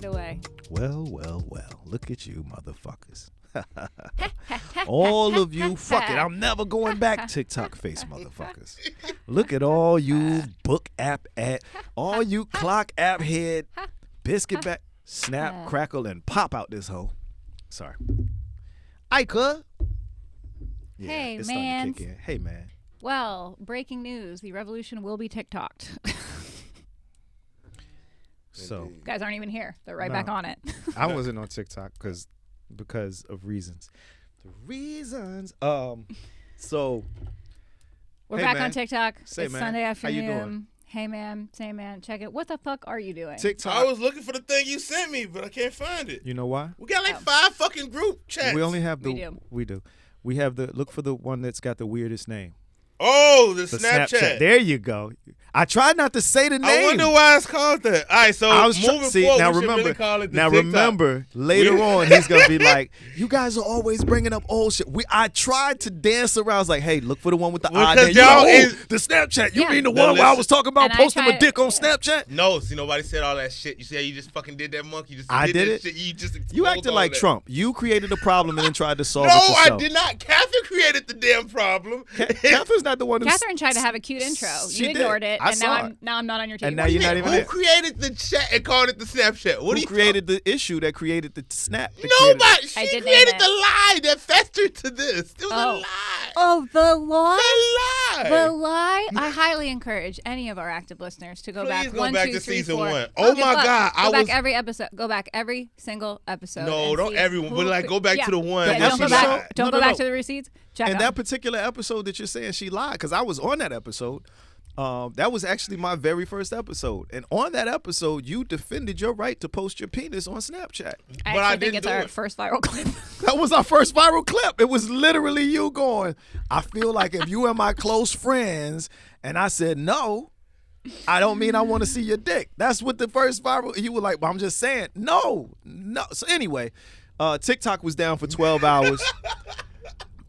right away. Well. Look at you, motherfuckers. All of you, fuck it. I'm never going back, TikTok face motherfuckers. Look at all you book app all you clock app head, biscuit back, snap, crackle, and pop out this hoe. Sorry. Ika. Yeah, Hey, it's starting to man. kick in. Hey, man. Well, breaking news. The revolution will be TikToked. So, You guys aren't even here. They're right No. back on it. I wasn't on TikTok because of reasons. The reasons. So We're Hey, back man. on TikTok. Say, It's man. Sunday How afternoon. you doing? Hey, man. Say, man. Check it. What the fuck are you doing? TikTok. I was looking for the thing you sent me, but I can't find it. You know why? We got like 5 fucking group chats. We only have We the. do. We do. We have the. Look for the one that's got the weirdest name. Oh, the The Snapchat. There you go. I tried not to say the name. I wonder why it's called that. All right, so I was moving see forward, now we should remember really call it the now TikTok. remember later on he's gonna be like, you guys are always bringing up old shit. I tried to dance around. I was like, hey, look for the one with the Well, eye. 'cause Then y'all you know, is- the Snapchat. You Yeah. mean the No, one where I listen. was talking about And I posting my tried- dick on Snapchat? No, see, nobody said all that shit. You see how you just fucking did that, monkey? You just I did did that it? Shit. You just You exposed acted all like that. Trump. You created a problem and then tried to solve No, it yourself. I did not. Catherine created the damn problem. Catherine's not the one who. Catherine tried to have a cute intro. She You ignored did. it, I and saw it. now I'm not on your team. And now What do you're you not mean? even Who in. created the chat and called it the Snapchat? What do Who you created the issue that created the snap? that Nobody. created- I She did name created it. the lie that festered to this. It was Oh. a lie. Oh, the lie. The lie. The lie. I highly encourage any of our active listeners to go Please back go 1, back 2, to 3, season 4. 1. Don't Oh give my a fuck. God, Go I back was. every episode. Go back every single episode. No, and don't see everyone, who but, like, go back yeah. to the one. Yeah, The don't go episode- back. Don't No, go no, back no. to the receipts. Check And them. that particular episode that you're saying she lied, because I was on that episode. That was actually my very first episode. And on that episode, you defended your right to post your penis on Snapchat. I But I actually think didn't it's do our it. first viral clip. That was our first viral clip. It was literally you going, I feel like if you and my close friends, and I said, no, I don't mean I want to see your dick. That's what the first viral, you were like, well, I'm just saying, no. So anyway, TikTok was down for 12 hours.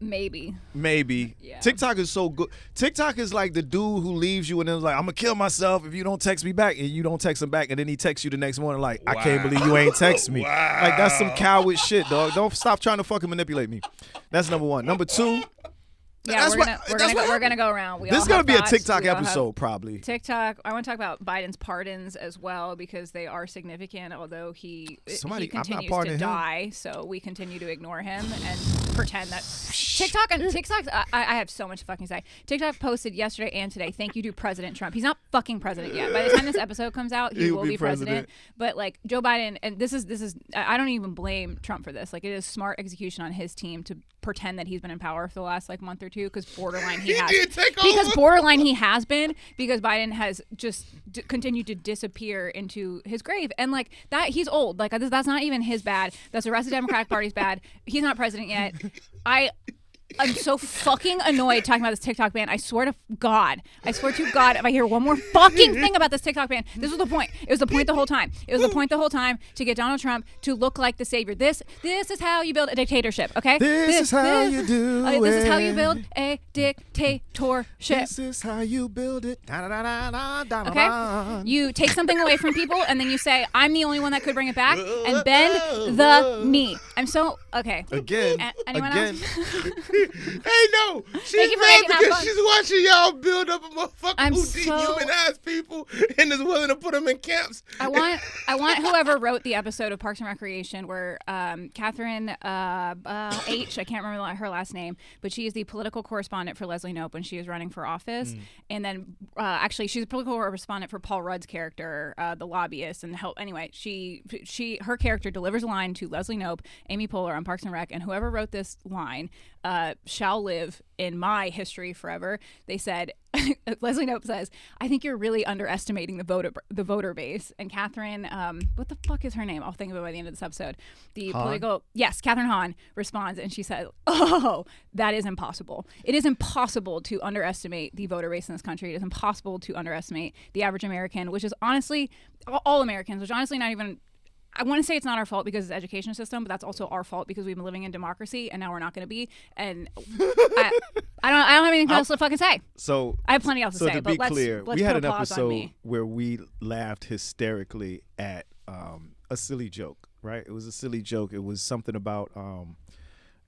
Maybe. Maybe. Yeah. TikTok is so good. TikTok is like the dude who leaves you and then is like, I'm gonna kill myself if you don't text me back, and you don't text him back, and then he texts you the next morning like, I can't Wow. believe you ain't text me. Wow. Like that's some coward shit, dog. Don't stop trying to fucking manipulate me. That's number one. Number two, Yeah, That's we're what- gonna that's what we're gonna go around. We this all is gonna have be a thoughts. TikTok We all have- episode probably. TikTok. I want to talk about Biden's pardons as well because they are significant. Although he I'm not continues to pardoning him. die, so we continue to ignore him and pretend that TikTok. I have so much to fucking say. TikTok posted yesterday and today. Thank you to President Trump. He's not fucking president yet. By the time this episode comes out, he He'll will be be president. president. But like Joe Biden, and this is I don't even blame Trump for this. Like it is smart execution on his team to pretend that he's been in power for the last like month or two because borderline he has. did take Because over. borderline he has been because Biden has just continued to disappear into his grave and like that he's old like that's not even his bad, that's the rest of the Democratic Party's bad. He's not president yet. I'm so fucking annoyed talking about this TikTok ban. I swear to God, if I hear one more fucking thing about this TikTok ban, this was the point. It was the point the whole time. It was the point the whole time to get Donald Trump to look like the savior. This is how you build a dictatorship, okay? This is how you do This is how you it. build a dictatorship. This is how you build it. Okay? You take something away from people and then you say, I'm the only one that could bring it back and bend the knee. I'm so, okay. Again. Anyone again. Hey, no. She's you for mad making that because fun. she's watching y'all build up a motherfucker I'm who so- dehumanize people and is willing to put them in camps. I want whoever wrote the episode of Parks and Recreation where Catherine H, I can't remember her last name, but she is the political correspondent for Leslie Knope when she is running for office. And then actually she's a political correspondent for Paul Rudd's character, the lobbyist. And anyway, her character delivers a line to Leslie Knope, Amy Poehler on Parks and Rec, and whoever wrote this line shall live in my history forever. They said, Leslie Knope says, I think you're really underestimating the voter base. And Catherine, what the fuck is her name? I'll think of it by the end of this episode. Catherine Hahn responds and she says, oh, that is impossible. It is impossible to underestimate the voter base in this country. It is impossible to underestimate the average American, which is honestly, all Americans, which honestly not even, I want to say it's not our fault because it's the education system, but that's also our fault because we've been living in democracy and now we're not going to be. And I don't have anything else to fucking say. So I have plenty else to So say, to but be let's clear, put we had a an pause on episode me. where we laughed hysterically at a silly joke, right? It was a silly joke. It was something about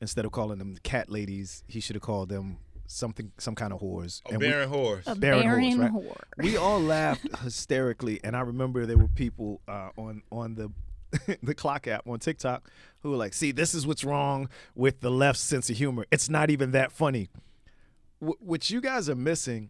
instead of calling them cat ladies, he should have called them some kind of whores. A barren horse. A Barren barren whores, right? whore. We all laughed hysterically, and I remember there were people on the the clock app on TikTok who were like, "See, this is what's wrong with the left's sense of humor. It's not even that funny." What you guys are missing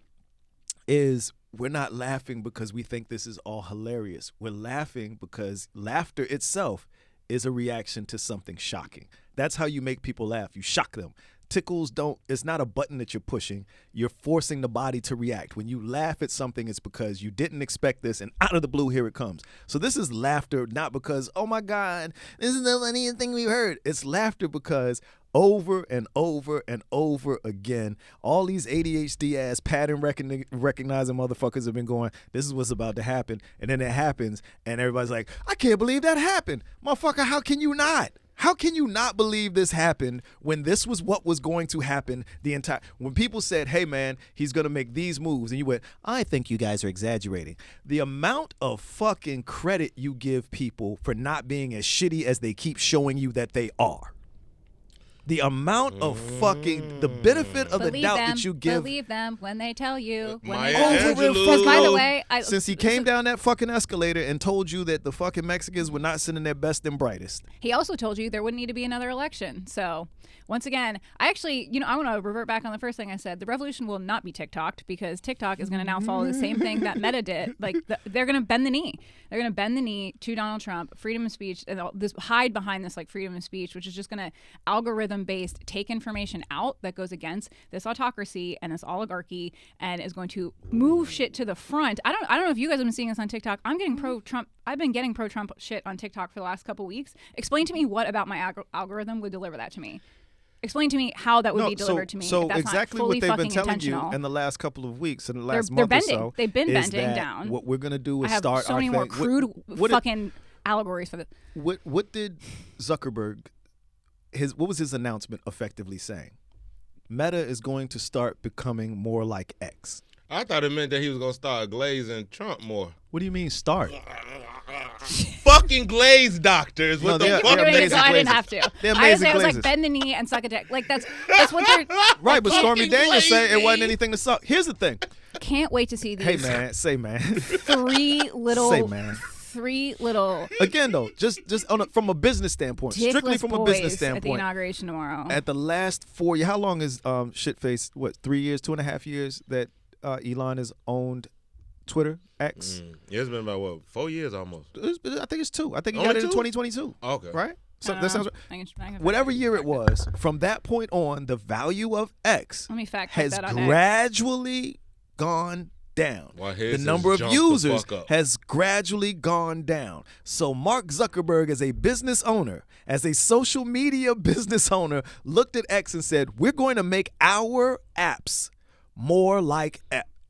is we're not laughing because we think this is all hilarious. We're laughing because laughter itself is a reaction to something shocking. That's how you make people laugh. You shock them. Tickles it's not a button that you're pushing. You're forcing the body to react. When you laugh at something, it's because you didn't expect this, and out of the blue, here it comes. So this is laughter, not because, oh my God, this is the funniest thing we've heard. It's laughter because over and over and over again, all these ADHD ass pattern recognizing motherfuckers have been going, this is what's about to happen. And then it happens, and everybody's like, I can't believe that happened. Motherfucker, how can you not? How can you not believe this happened when this was what was going to happen when people said, hey man, he's going to make these moves, and you went, I think you guys are exaggerating. The amount of fucking credit you give people for not being as shitty as they keep showing you that they are. The amount of the benefit of the doubt that you give. Believe them when they tell you. Maya Because Angelou. by the way, Since he came down that fucking escalator and told you that the fucking Mexicans were not sending their best and brightest. he also told you there wouldn't need to be another election. So once again, I actually, I want to revert back on the first thing I said. The revolution will not be TikToked because TikTok is going to now follow the same thing that Meta did. Like they're going to bend the knee. They're going to bend the knee to Donald Trump, freedom of speech, and this hide behind this like freedom of speech, which is just going to algorithm-based take information out that goes against this autocracy and this oligarchy and is going to move shit to the front. I don't know if you guys have been seeing this on TikTok. I'm getting pro-Trump. I've been getting pro-Trump shit on TikTok for the last couple weeks. Explain to me what about my algorithm would deliver that to me. Explain to me how that would be delivered to me. So if that's exactly not fully what they've been fucking telling you intentional. in the last couple of weeks, in the last They're month bending. or so, They've been is bending that down. What we're gonna do is I have start so our many more thing. crude What fucking allegories for this. What did Zuckerberg? What was his announcement effectively saying? Meta is going to start becoming more like X. I thought it meant that he was gonna start glazing Trump more. What do you mean start? Fucking glaze doctors. No, What they the are- fuck? they're Doing it, amazing so I didn't glazers. have to. They're I was amazing like glazers. bend the knee and suck a dick. Like that's what they're. Right, but Stormy fucking Daniels said it glazing. wasn't anything to suck. Here's the thing. Can't wait to see these. Hey man, say man. Three little. Say man. Three little. Again though, just from a business standpoint, strictly dickless from a boys business at the standpoint. inauguration tomorrow. At the last 4 years, how long is Shitface? What, 3 years, 2.5 years that Elon has owned Twitter X? Yeah, it's been about what, 4 years almost. I think it's 2. I think he Only got it in 2? 2022. Okay. Right? So I don't that know. sounds I can whatever fact year it check was. From that point on, the value of X Let me fact check has that on X. gradually gone down. While The his number of jumped the users fuck up. has gradually gone down. So Mark Zuckerberg, as a business owner, as a social media business owner, looked at X and said, we're going to make our apps more like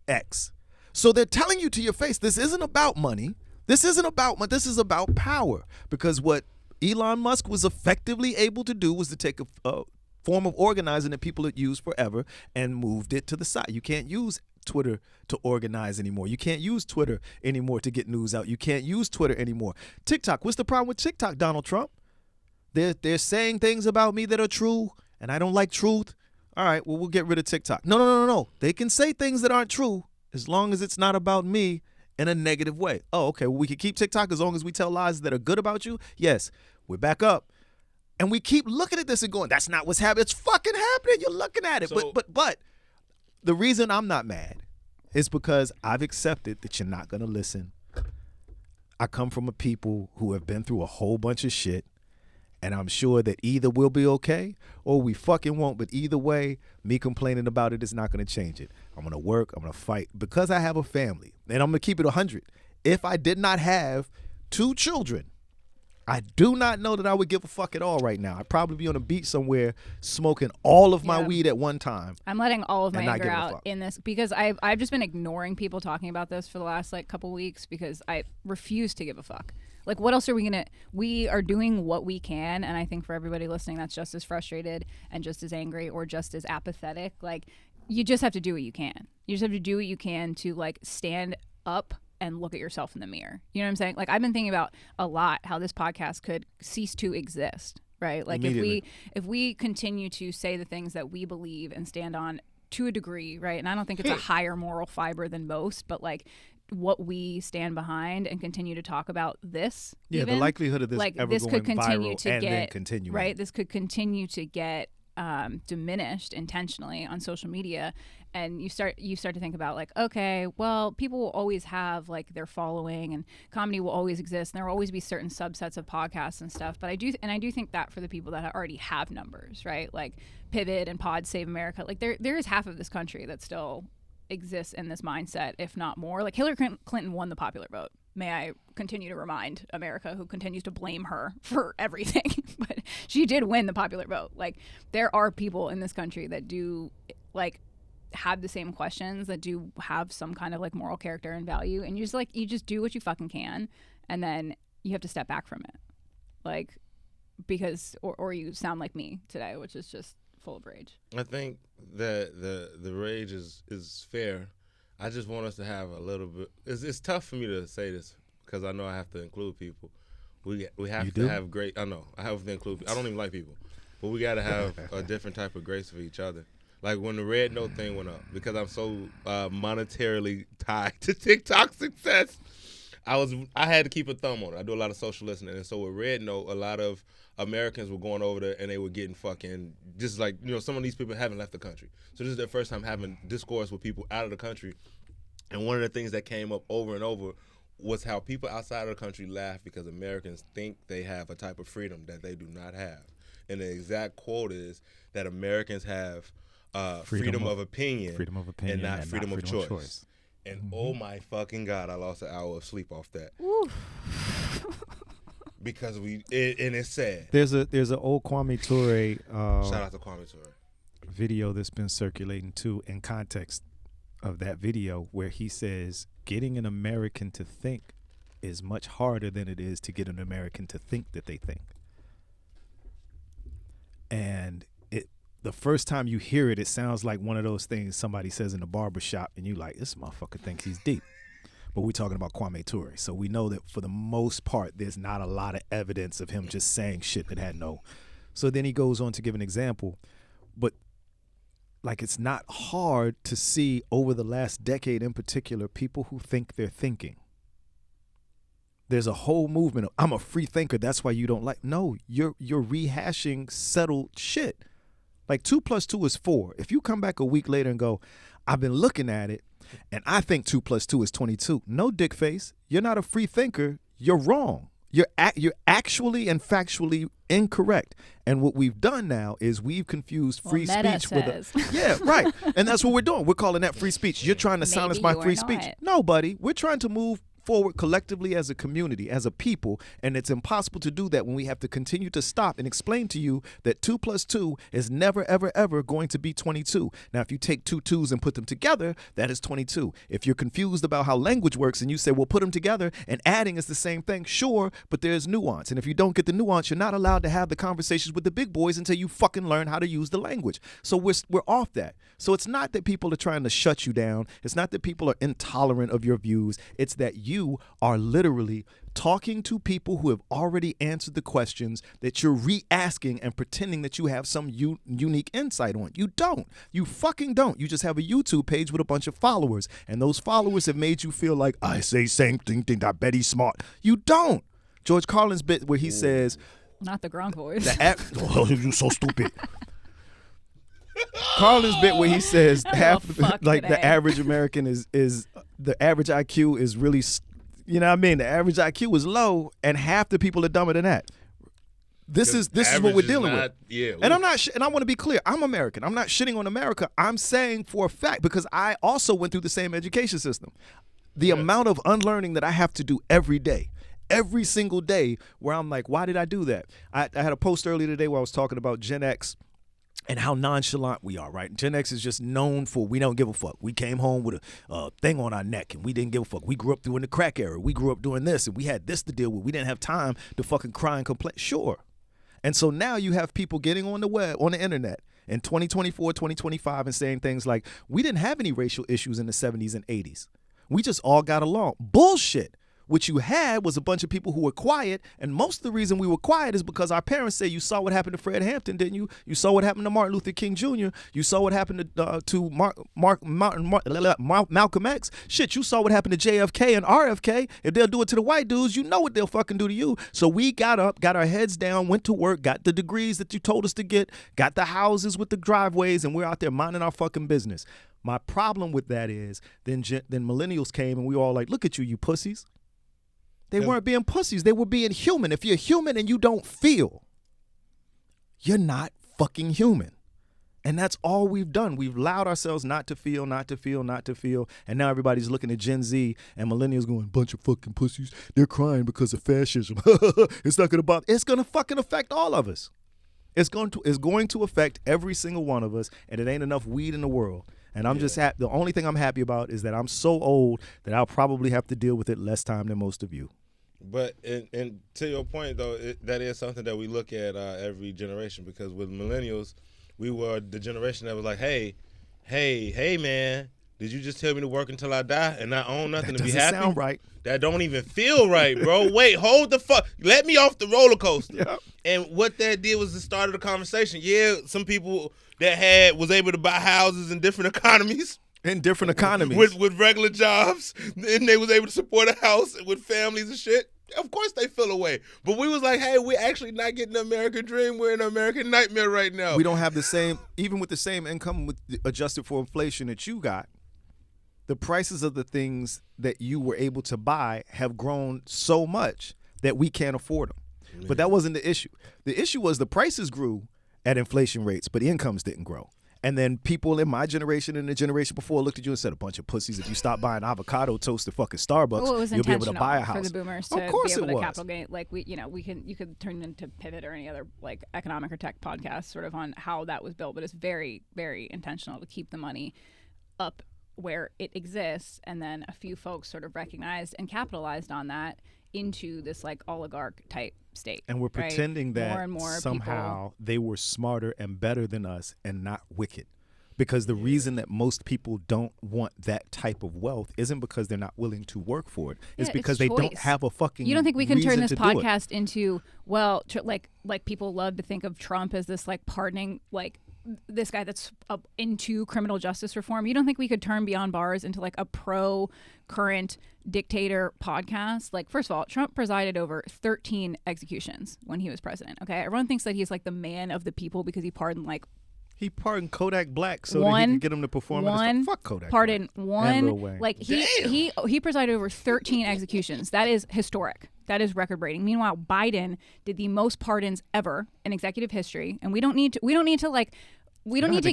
X. So they're telling you to your face, this isn't about money. This isn't about money. This is about power. Because what Elon Musk was effectively able to do was to take a form of organizing that people had used forever and moved it to the side. You can't use Twitter to organize anymore. You can't use Twitter anymore to get news out. You can't use Twitter anymore. TikTok. What's the problem with TikTok, Donald Trump? They're saying things about me that are true, and I don't like truth. All right, well, we'll get rid of TikTok. No. They can say things that aren't true as long as it's not about me in a negative way. Oh, okay, well, we can keep TikTok as long as we tell lies that are good about you? Yes, we're back up. And we keep looking at this and going, that's not what's happening. It's fucking happening. You're looking at it. So- But the reason I'm not mad is because I've accepted that you're not going to listen. I come from a people who have been through a whole bunch of shit, and I'm sure that either we'll be okay or we fucking won't. But either way, me complaining about it is not going to change it. I'm going to work. I'm going to fight because I have a family, and I'm going to keep it 100. If I did not have 2 children, I do not know that I would give a fuck at all right now. I'd probably be on a beach somewhere smoking all of my Yeah. weed at one time. I'm letting all of my and not anger giving a out fuck. in this because I've just been ignoring people talking about this for the last like couple weeks because I refuse to give a fuck. Like, what else are we gonna? We are doing what we can, and I think for everybody listening, that's just as frustrated and just as angry or just as apathetic. Like, you just have to do what you can. You just have to do what you can to like stand up and look at yourself in the mirror. You know what I'm saying? Like, I've been thinking about a lot how this podcast could cease to exist, right? Like, if we continue to say the things that we believe and stand on to a degree, right? And I don't think it's a higher moral fiber than most, but like what we stand behind and continue to talk about this. Yeah, even, the likelihood of this like, ever this going could continue viral to and get then continuing. right. This could continue to get diminished intentionally on social media, and you start to think about like, okay, well, people will always have like their following, and comedy will always exist, and there will always be certain subsets of podcasts and stuff. But I do think that for the people that already have numbers, right, like Pivot and Pod Save America, like there is half of this country that still exists in this mindset, if not more. Like Hillary Clinton won the popular vote. May I continue to remind America, who continues to blame her for everything, but she did win the popular vote. Like, there are people in this country that do like have the same questions, that do have some kind of like moral character and value, and you just do what you fucking can, and then you have to step back from it, like, because or you sound like me today, which is just full of rage. I think that the rage is fair. I just want us to have a little bit. It's tough for me to say this because I know I have to include people. We have to have great. I know I have to include. I don't even like people, but we got to have a different type of grace for each other. Like when the Red Note thing went up, because I'm so monetarily tied to TikTok success, I had to keep a thumb on it. I do a lot of social listening, and so with Red Note, a lot of Americans were going over there and they were getting fucking just like, you know, some of these people haven't left the country. So this is their first time having discourse with people out of the country. And one of the things that came up over and over was how people outside of the country laugh because Americans think they have a type of freedom that they do not have. And the exact quote is that Americans have freedom of opinion and not freedom of choice. And oh my fucking God, I lost an hour of sleep off that. Because and it's sad. There's an old Kwame Ture shout out to Kwame Ture video that's been circulating too, in context of that video, where he says getting an American to think is much harder than it is to get an American to think that they think. And the first time you hear it, it sounds like one of those things somebody says in the barbershop and you like, this motherfucker thinks he's deep. But we're talking about Kwame Ture. So we know that for the most part, there's not a lot of evidence of him just saying shit that had no. So then he goes on to give an example. But like, it's not hard to see over the last decade in particular, people who think they're thinking. There's a whole movement of, I'm a free thinker, that's why you don't like. No, you're rehashing settled shit. Like 2 + 2 is 4. If you come back a week later and go, I've been looking at it, and I think 2 + 2 is 22. No, dick face. You're not a free thinker. You're wrong. You're actually and factually incorrect. And what we've done now is we've confused free speech with yeah, right. And that's what we're doing. We're calling that free speech. You're trying to silence my free speech. No, buddy. We're trying to move forward collectively as a community, as a people, and it's impossible to do that when we have to continue to stop and explain to you that 2 + 2 is never, ever, ever going to be 22. Now, if you take 2 2s and put them together, that is 22. If you're confused about how language works and you say, well, put them together and adding is the same thing, sure, but there's nuance. And if you don't get the nuance, you're not allowed to have the conversations with the big boys until you fucking learn how to use the language. So we're off that. So it's not that people are trying to shut you down. It's not that people are intolerant of your views. It's that you are literally talking to people who have already answered the questions that you're re-asking and pretending that you have some unique insight on. You don't. You fucking don't. You just have a YouTube page with a bunch of followers, and those followers have made you feel like, I say same thing, I bet he's smart. You don't. George Carlin's bit where he says, not the Gronk voice. Oh, you're so stupid. Carlin's bit where he says the average American is the average IQ is really, you know what I mean? The average IQ is low, and half the people are dumber than that. This is what we're dealing with. Yeah, and I'm not, and I want to be clear. I'm American. I'm not shitting on America. I'm saying for a fact, because I also went through the same education system. The amount of unlearning that I have to do every day, every single day, where I'm like, why did I do that? I had a post earlier today where I was talking about Gen X and how nonchalant we are, right? Gen X is just known for, we don't give a fuck. We came home with a thing on our neck and we didn't give a fuck. We grew up during the crack era. We grew up doing this and we had this to deal with. We didn't have time to fucking cry and complain. Sure. And so now you have people getting on the web, on the internet in 2024, 2025 and saying things like, we didn't have any racial issues in the 70s and 80s. We just all got along. Bullshit. What you had was a bunch of people who were quiet, and most of the reason we were quiet is because our parents said, you saw what happened to Fred Hampton, didn't you? You saw what happened to Martin Luther King Jr. You saw what happened to Malcolm X. Shit, you saw what happened to JFK and RFK. If they'll do it to the white dudes, you know what they'll fucking do to you. So we got up, got our heads down, went to work, got the degrees that you told us to get, got the houses with the driveways, and we're out there minding our fucking business. My problem with that is then millennials came and we were all like, look at you pussies. They weren't being pussies. They were being human. If you're human and you don't feel, you're not fucking human. And that's all we've done. We've allowed ourselves not to feel. And now everybody's looking at Gen Z and millennials going, bunch of fucking pussies. They're crying because of fascism. It's not going to bother. It's going to fucking affect all of us. It's going to affect every single one of us. And it ain't enough weed in the world. And I'm just the only thing I'm happy about is that I'm so old that I'll probably have to deal with it less time than most of you. But and to your point, though, that is something that we look at every generation, because with millennials, we were the generation that was like, hey, man, did you just tell me to work until I die and not own nothing to be happy? That doesn't sound right. That don't even feel right, bro. Wait, hold the fuck. Let me off the roller coaster. Yep. And what that did was it started a conversation. Yeah, some people that was able to buy houses in different economies. With regular jobs, and they was able to support a house with families and shit. Of course they feel away. But we was like, hey, we're actually not getting the American dream. We're in an American nightmare right now. We don't have the same, even with the same income adjusted for inflation that you got, the prices of the things that you were able to buy have grown so much that we can't afford them. Yeah. But that wasn't the issue. The issue was the prices grew at inflation rates, but incomes didn't grow. And then people in my generation and the generation before looked at you and said, a bunch of pussies. If you stop buying avocado toast at fucking Starbucks, you'll be able to buy a house. For the boomers to be able to capital gain. Like you could turn into Pivot or any other like economic or tech podcast sort of on how that was built. But it's very, very intentional to keep the money up where it exists. And then a few folks sort of recognized and capitalized on that into this like oligarch type state. And we're pretending that more and more somehow they were smarter and better than us and not wicked. Because the reason that most people don't want that type of wealth isn't because they're not willing to work for it. It's because they don't have a fucking You don't think we can turn this podcast it. into, like people love to think of Trump as this like pardoning, like this guy that's into criminal justice reform. You don't think we could turn Beyond Bars into like a pro-current dictator podcast? Like, first of all, Trump presided over 13 executions when he was president. Okay, everyone thinks that he's like the man of the people because he pardoned Kodak Black so that he could get him to perform. Fuck Kodak. Pardon one. Like he presided over 13 executions. That is historic. That is record breaking. Meanwhile, Biden did the most pardons ever in executive history, and we don't need to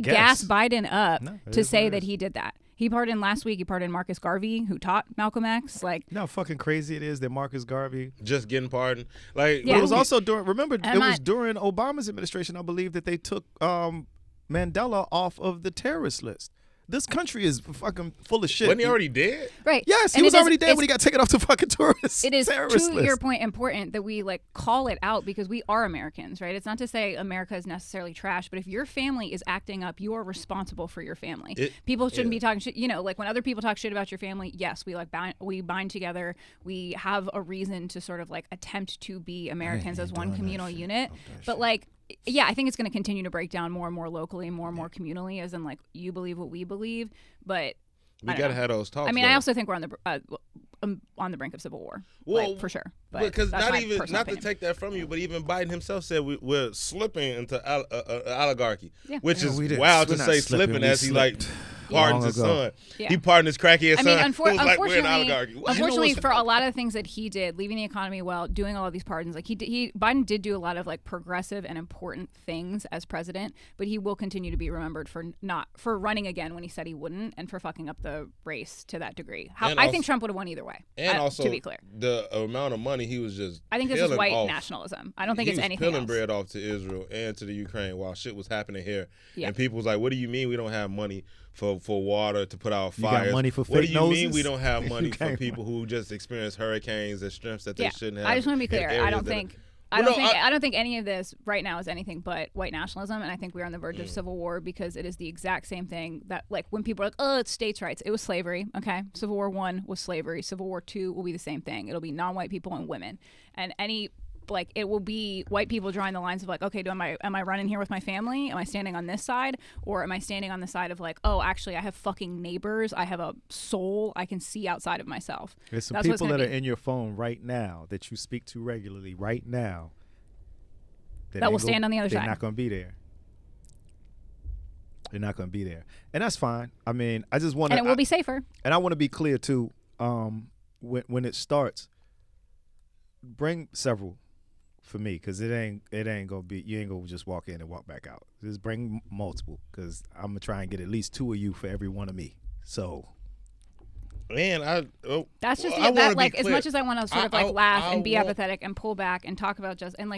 gas Biden up to say that he did that. He pardoned last week. He pardoned Marcus Garvey, who taught Malcolm X. Like, you know how fucking crazy it is that Marcus Garvey just getting pardoned. Like, it was also during. Remember, it was during Obama's administration, I believe, that they took Mandela off of the terrorist list. This country is fucking full of shit. Wasn't he already dead? Right. Yes, he was already dead when he got taken off the fucking terrorist list. It is, to your point, important that we like call it out because we are Americans, right? It's not to say America is necessarily trash, but if your family is acting up, you are responsible for your family. People shouldn't be talking shit. You know, like when other people talk shit about your family, yes, we bind together. We have a reason to sort of like attempt to be Americans as one communal unit. But like, yeah, I think it's going to continue to break down more and more locally, more and more communally, as in like you believe what we believe. But we got to have those talks. I mean, I also think we're on the brink of civil war, for sure. Because not to take that from you, but even Biden himself said we're slipping into oligarchy, which is wild to say slipping as he like pardons his son. Yeah. He pardoned his crackhead son. I mean, unfortunately, for a lot of the things that he did, leaving the economy well, doing all of these pardons, like Biden did do a lot of like progressive and important things as president, but he will continue to be remembered for running again when he said he wouldn't, and for fucking up the race to that degree. I think Trump would have won either way. And also, to be clear, the amount of money he was just I think this is white nationalism. I don't think it's anything else. He was peeling bread off to Israel and to the Ukraine while shit was happening here. Yeah. And people was like, what do you mean we don't have money for water to put out fires? You got money for fake what do you noses? mean we don't have money for people who just experience hurricanes and strengths that they shouldn't have? I just want to be clear. I don't think I don't think any of this right now is anything but white nationalism, and I think we're on the verge of civil war because it is the exact same thing that, like, when people are like, oh, it's states' rights, it was slavery. Okay, Civil War I was slavery. Civil War II will be the same thing. It'll be non-white people and women, and it will be white people drawing the lines of like, okay, am I running here with my family? Am I standing on this side, or am I standing on the side of like, oh, actually, I have fucking neighbors. I have a soul. I can see outside of myself. There's some people that are in your phone right now that you speak to regularly right now that will stand on the other side. They're not going to be there. They're not going to be there, and that's fine. I mean, I just want to, and it will be safer. And I want to be clear too. When it starts, bring several. For me, because it ain't gonna be, you ain't gonna just walk in and walk back out. Just bring multiple, because I'm gonna try and get at least 2 of you for every one of me. So, man, that's just as much as I want to sort of like laugh and be apathetic and pull back and talk about just kind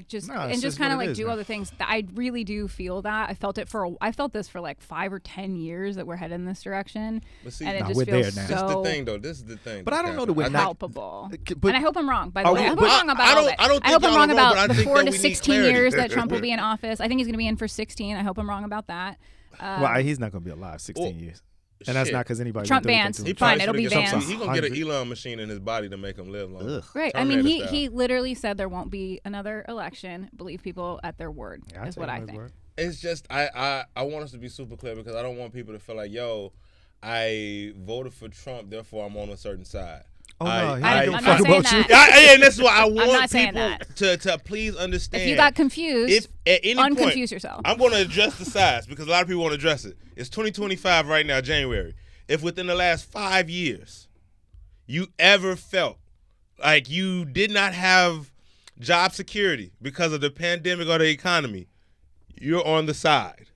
of like do other things. I really do feel that. I felt this for like 5 or 10 years that we're headed in this direction. But see, and it just feels so. This is the thing, though. This is the thing. But I don't know that we're palpable. And I hope I'm wrong. By the way, I hope I'm wrong about all of it. I hope I'm wrong about the 4 to 16 years that Trump will be in office. I think he's going to be in for 16. I hope I'm wrong about that. Well, he's not going to be alive 16 years. And that's not because anybody. Trump bans. Fine, it'll be banned. He's going to get an Elon machine in his body to make him live longer. Right. I mean, he literally said there won't be another election. Believe people at their word is what I think. It's just, I want us to be super clear because I don't want people to feel like, yo, I voted for Trump, therefore I'm on a certain side. Oh, no, I'm not saying that. And that's why I want people to please understand. If you got confused, if at any unconfuse point, yourself. I'm going to address the sides because a lot of people want to address it. It's 2025 right now, January. If within the last 5 years you ever felt like you did not have job security because of the pandemic or the economy, you're on the side.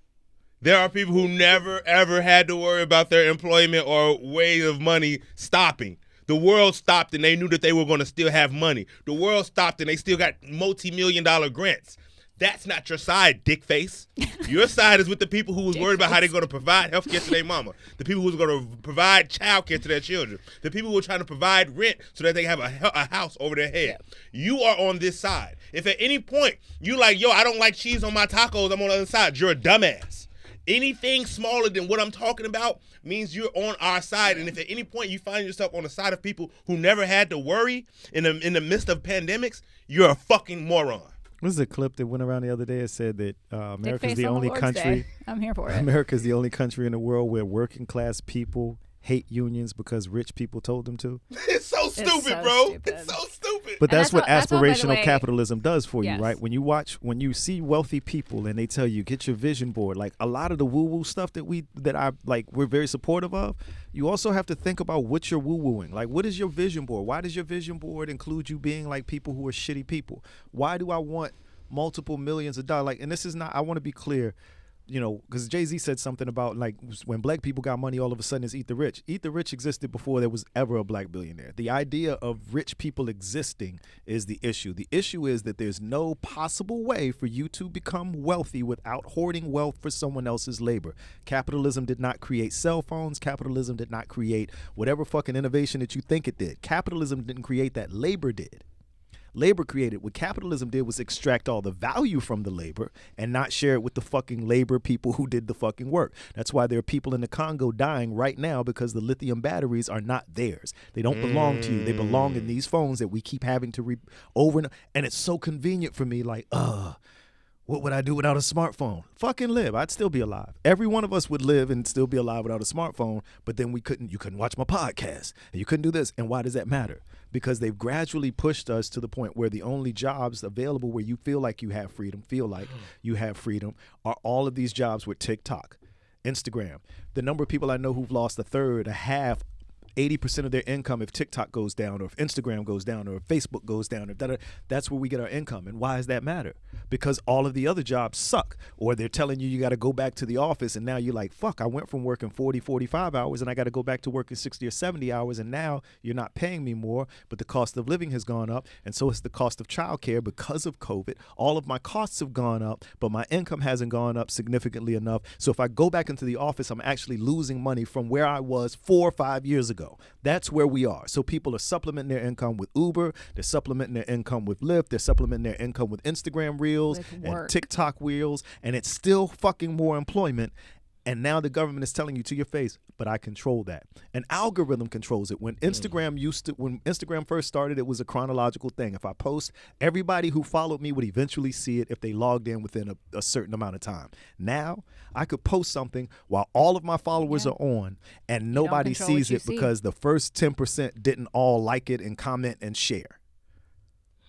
There are people who never, ever had to worry about their employment or way of money stopping. The world stopped and they knew that they were going to still have money. The world stopped and they still got multi-million-dollar grants. That's not your side, dick face. Your side is with the people who was worried about how they're going to provide health care to their mama. The people who was going to provide child care to their children. The people who were trying to provide rent so that they have a house over their head. You are on this side. If at any point you like, yo, I don't like cheese on my tacos, I'm on the other side, you're a dumbass. Anything smaller than what I'm talking about means you're on our side. And if at any point you find yourself on the side of people who never had to worry in the midst of pandemics, you're a fucking moron. What was the clip that went around the other day? It said that America's the only country. I'm here for it. America's the only country in the world where working class people hate unions because rich people told them to. It's so stupid, bro. It's so stupid. But that's what aspirational capitalism does for you, right? When you see wealthy people and they tell you, get your vision board, like a lot of the woo-woo stuff that we're very supportive of, you also have to think about what you're woo-wooing. Like, what is your vision board? Why does your vision board include you being like people who are shitty people? Why do I want multiple millions of dollars? Like, and this is not, I want to be clear, you know, because Jay-Z said something about like when black people got money, all of a sudden it's eat the rich. Eat the rich existed before there was ever a black billionaire. The idea of rich people existing is the issue. The issue is that there's no possible way for you to become wealthy without hoarding wealth for someone else's labor. Capitalism did not create cell phones. Capitalism did not create whatever fucking innovation that you think it did. Capitalism didn't create that. Labor did. Labor created. What capitalism did was extract all the value from the labor and not share it with the fucking labor people who did the fucking work. That's why there are people in the Congo dying right now because the lithium batteries are not theirs. They don't belong to you. They belong in these phones that we keep having to over and it's so convenient for me, like, what would I do without a smartphone? Fucking live. I'd still be alive. Every one of us would live and still be alive without a smartphone, but then you couldn't watch my podcast, and you couldn't do this. And why does that matter? Because they've gradually pushed us to the point where the only jobs available where you feel like you have freedom, are all of these jobs with TikTok, Instagram. The number of people I know who've lost a third, a half, 80% of their income if TikTok goes down or if Instagram goes down or if Facebook goes down, that's where we get our income. And why does that matter? Because all of the other jobs suck, or they're telling you got to go back to the office, and now you're like, fuck, I went from working 40, 45 hours and I got to go back to working 60 or 70 hours, and now you're not paying me more, but the cost of living has gone up, and so it's the cost of childcare because of COVID. All of my costs have gone up, but my income hasn't gone up significantly enough. So if I go back into the office, I'm actually losing money from where I was 4 or 5 years ago. go. That's where we are. So people are supplementing their income with Uber. They're supplementing their income with Lyft. They're supplementing their income with Instagram Reels and TikTok Reels. And it's still fucking more employment. And now the government is telling you to your face, but I control that. An algorithm controls it. When Instagram first started, it was a chronological thing. If I post, everybody who followed me would eventually see it if they logged in within a certain amount of time. Now, I could post something while all of my followers are on, and nobody sees it because the first 10% didn't all like it and comment and share.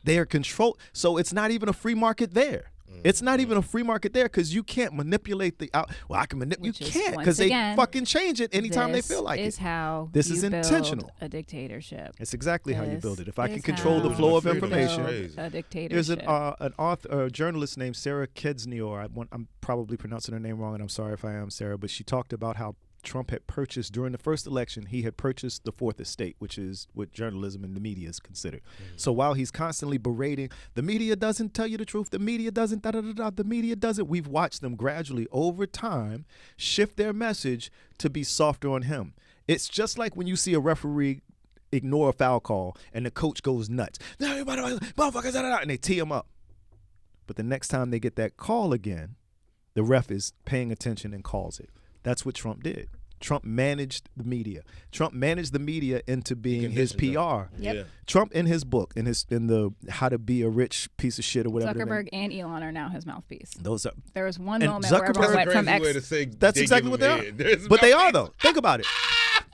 They are controlled. So it's not even a free market there. It's not even a free market there because you can't manipulate the out. Well, I can manipulate. You can't because they fucking change it anytime they feel like it. This is intentional. A dictatorship. It's exactly how you build it. If I can control the flow of information, a dictatorship. There's an author, a journalist named Sarah Kedsnior. I'm probably pronouncing her name wrong, and I'm sorry if I am, Sarah. But she talked about how Trump had purchased during the first election. He had purchased the fourth estate, which is what journalism and the media is considered. So while he's constantly berating, the media doesn't tell you the truth, the media doesn't, the media doesn't, we've watched them gradually over time shift their message to be softer on him. It's just like when you see a referee ignore a foul call and the coach goes nuts. And they tee him up. But the next time they get that call again, the ref is paying attention and calls it. That's what Trump did. Trump managed the media. Trump managed the media into being his PR. Yep. Yeah. Trump in his book, in the How to Be a Rich Piece of Shit or whatever. Zuckerberg and Elon are now his mouthpiece. There was one moment where everyone went from X. That's exactly what they are. But they are though. Think about it.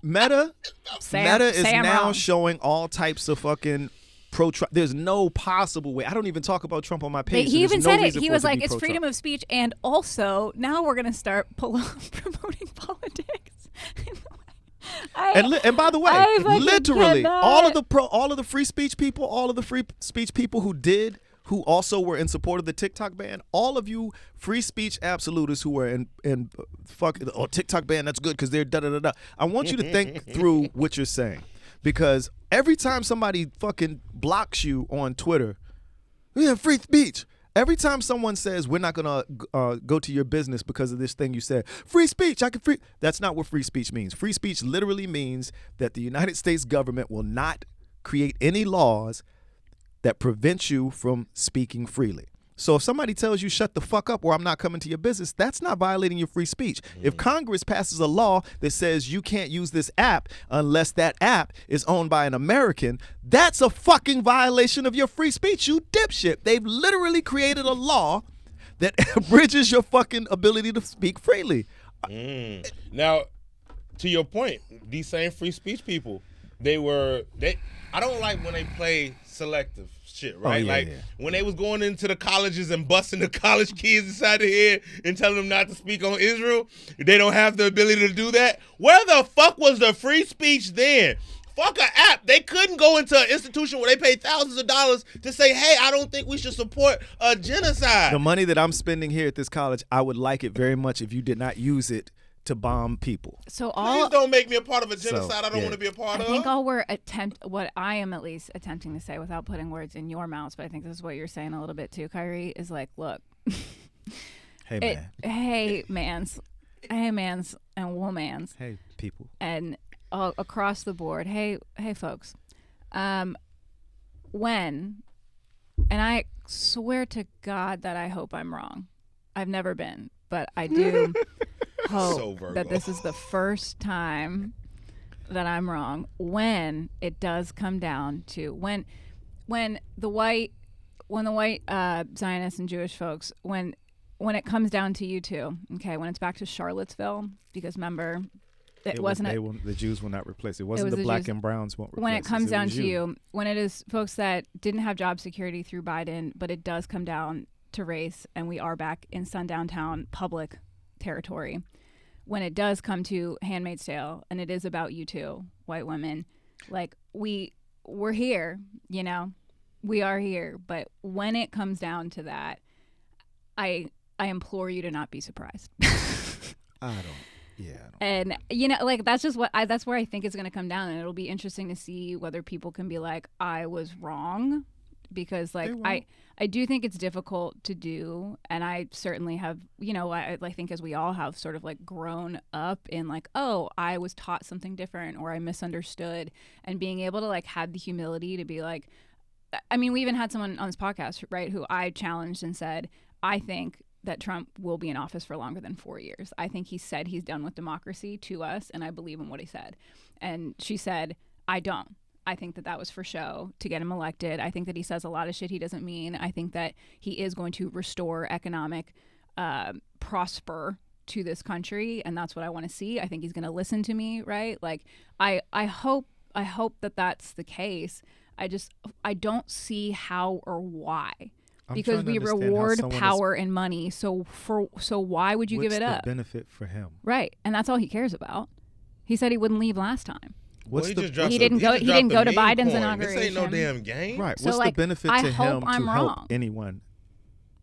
Meta is now showing all types of fucking pro-Trump. There's no possible way. I don't even talk about Trump on my page. He even said it. He was like, it's freedom of speech, and also now we're going to start promoting politics. And by the way, literally all of the free speech people, who also were in support of the TikTok ban, all of you free speech absolutists who were in TikTok ban, that's good because they're da-da-da-da. I want you to think through what you're saying. Because every time somebody fucking blocks you on Twitter, we have free speech. Every time someone says we're not gonna go to your business because of this thing you said, free speech, that's not what free speech means. Free speech literally means that the United States government will not create any laws that prevent you from speaking freely. So if somebody tells you shut the fuck up or I'm not coming to your business, that's not violating your free speech. If Congress passes a law that says you can't use this app unless that app is owned by an American, that's a fucking violation of your free speech, you dipshit. They've literally created a law that abridges your fucking ability to speak freely. Now, to your point, these same free speech people, I don't like when they play selective shit, right? When they was going into the colleges and busting the college kids inside the head and telling them not to speak on Israel, they don't have the ability to do that. Where the fuck was the free speech then? Fuck an app. They couldn't go into an institution where they pay thousands of dollars to say, hey, I don't think we should support a genocide. The money that I'm spending here at this college, I would like it very much if you did not use it to bomb people. Please don't make me a part of a genocide I don't want to be a part of. I think what I am at least attempting to say without putting words in your mouths, but I think this is what you're saying a little bit too, Kyrie, is like, look. Hey mans and womans. Hey people. And all across the board. Hey folks. When, and I swear to God that I hope I'm wrong. I've never been, but I do hope that this is the first time that I'm wrong. When it does come down to when the white Zionists and Jewish folks, when it comes down to you two, okay, when it's back to Charlottesville, because remember, the Jews will not replace it. It wasn't the black and browns won't replace it. When it comes down to you, when it is folks that didn't have job security through Biden, but it does come down to race, and we are back in sundown town public territory. When it does come to Handmaid's Tale, and it is about you two, white women, like we're here, you know, we are here. But when it comes down to that, I implore you to not be surprised. I don't. And you know, like that's just that's where I think it's going to come down, and it'll be interesting to see whether people can be like, I was wrong, because like I do think it's difficult to do, and I certainly have, you know, I think as we all have sort of like grown up in like, oh, I was taught something different or I misunderstood, and being able to like have the humility to be like, I mean, we even had someone on this podcast, right, who I challenged and said, I think that Trump will be in office for longer than 4 years. I think he said he's done with democracy to us, and I believe in what he said. And she said, I don't. I think that was for show to get him elected. I think that he says a lot of shit he doesn't mean. I think that he is going to restore economic prosper to this country, and that's what I want to see. I think he's going to listen to me, right? Like, I hope that that's the case. I don't see how or why. Because we reward power and money. So why would you give it up? What's the benefit for him? Right, and that's all he cares about. He said he wouldn't leave last time. He didn't go to Biden's inauguration. This ain't no damn game. Right. What's the benefit to him to help anyone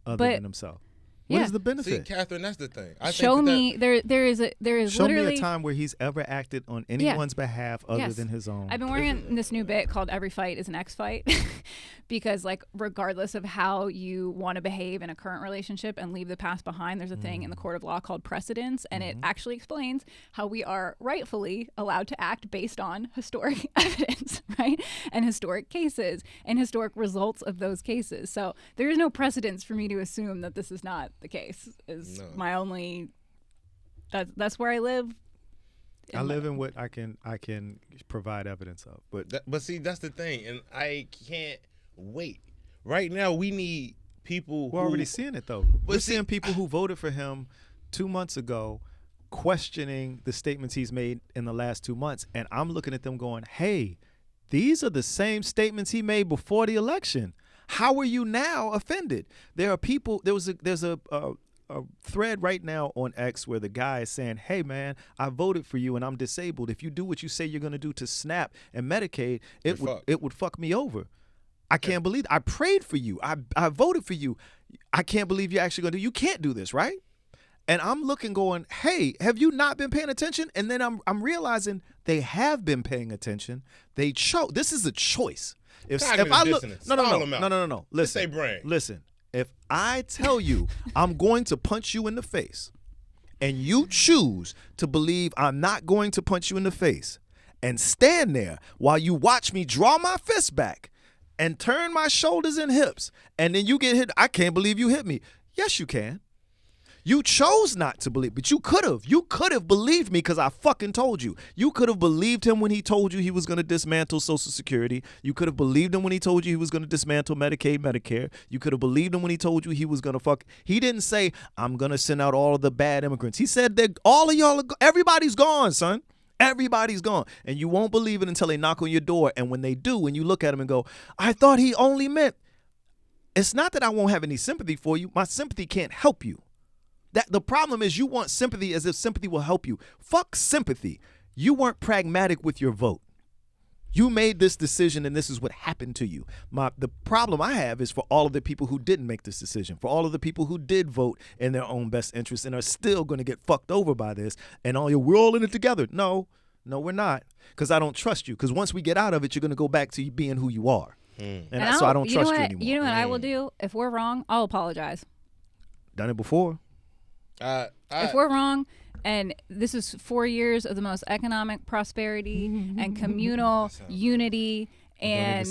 other than himself? What is the benefit? See, Catherine, that's the thing. Show me there is Show literally me a time where he's ever acted on anyone's behalf other than his own. I've been working on this new bit called Every Fight is an X Fight, because like regardless of how you want to behave in a current relationship and leave the past behind, there's a thing in the court of law called precedence, and it actually explains how we are rightfully allowed to act based on historic evidence, right? And historic cases and historic results of those cases. So there is no precedence for me to assume that this is not the case. My only that's where I live. I live in what I can provide evidence of. But see, that's the thing, and I can't wait. Right now, we need people. We're already seeing it though. We're seeing people who voted for him 2 months ago questioning the statements he's made in the last 2 months, and I'm looking at them going, "Hey, these are the same statements he made before the election. How are you now offended?" There are people. There's a thread right now on X where the guy is saying, "Hey man, I voted for you and I'm disabled. If you do what you say you're gonna do to SNAP and Medicaid, it would fuck me over. I can't believe I prayed for you. I voted for you. I can't believe you're actually gonna do. You can't do this, right?" And I'm looking, going, "Hey, have you not been paying attention?" And then I'm realizing they have been paying attention. They chose. This is a choice. If I look, no. Listen. If I tell you I'm going to punch you in the face, and you choose to believe I'm not going to punch you in the face, and stand there while you watch me draw my fist back and turn my shoulders and hips, and then you get hit, I can't believe you hit me. Yes, you can. You chose not to believe, but you could have. You could have believed me because I fucking told you. You could have believed him when he told you he was going to dismantle Social Security. You could have believed him when he told you he was going to dismantle Medicaid, Medicare. You could have believed him when he told you he was going to fuck. He didn't say, "I'm going to send out all of the bad immigrants." He said that all of y'all, everybody's gone, son. Everybody's gone. And you won't believe it until they knock on your door. And when they do, and you look at him and go, "I thought he only meant," it's not that I won't have any sympathy for you. My sympathy can't help you. The problem is you want sympathy as if sympathy will help you. Fuck sympathy. You weren't pragmatic with your vote. You made this decision and this is what happened to you. The problem I have is for all of the people who didn't make this decision, for all of the people who did vote in their own best interest and are still going to get fucked over by this, and we're all in it together. No, we're not, because I don't trust you, because once we get out of it, you're going to go back to being who you are. And so I don't trust you anymore. You know what I will do? If we're wrong, I'll apologize. Done it before. If we're wrong, and this is 4 years of the most economic prosperity and communal unity and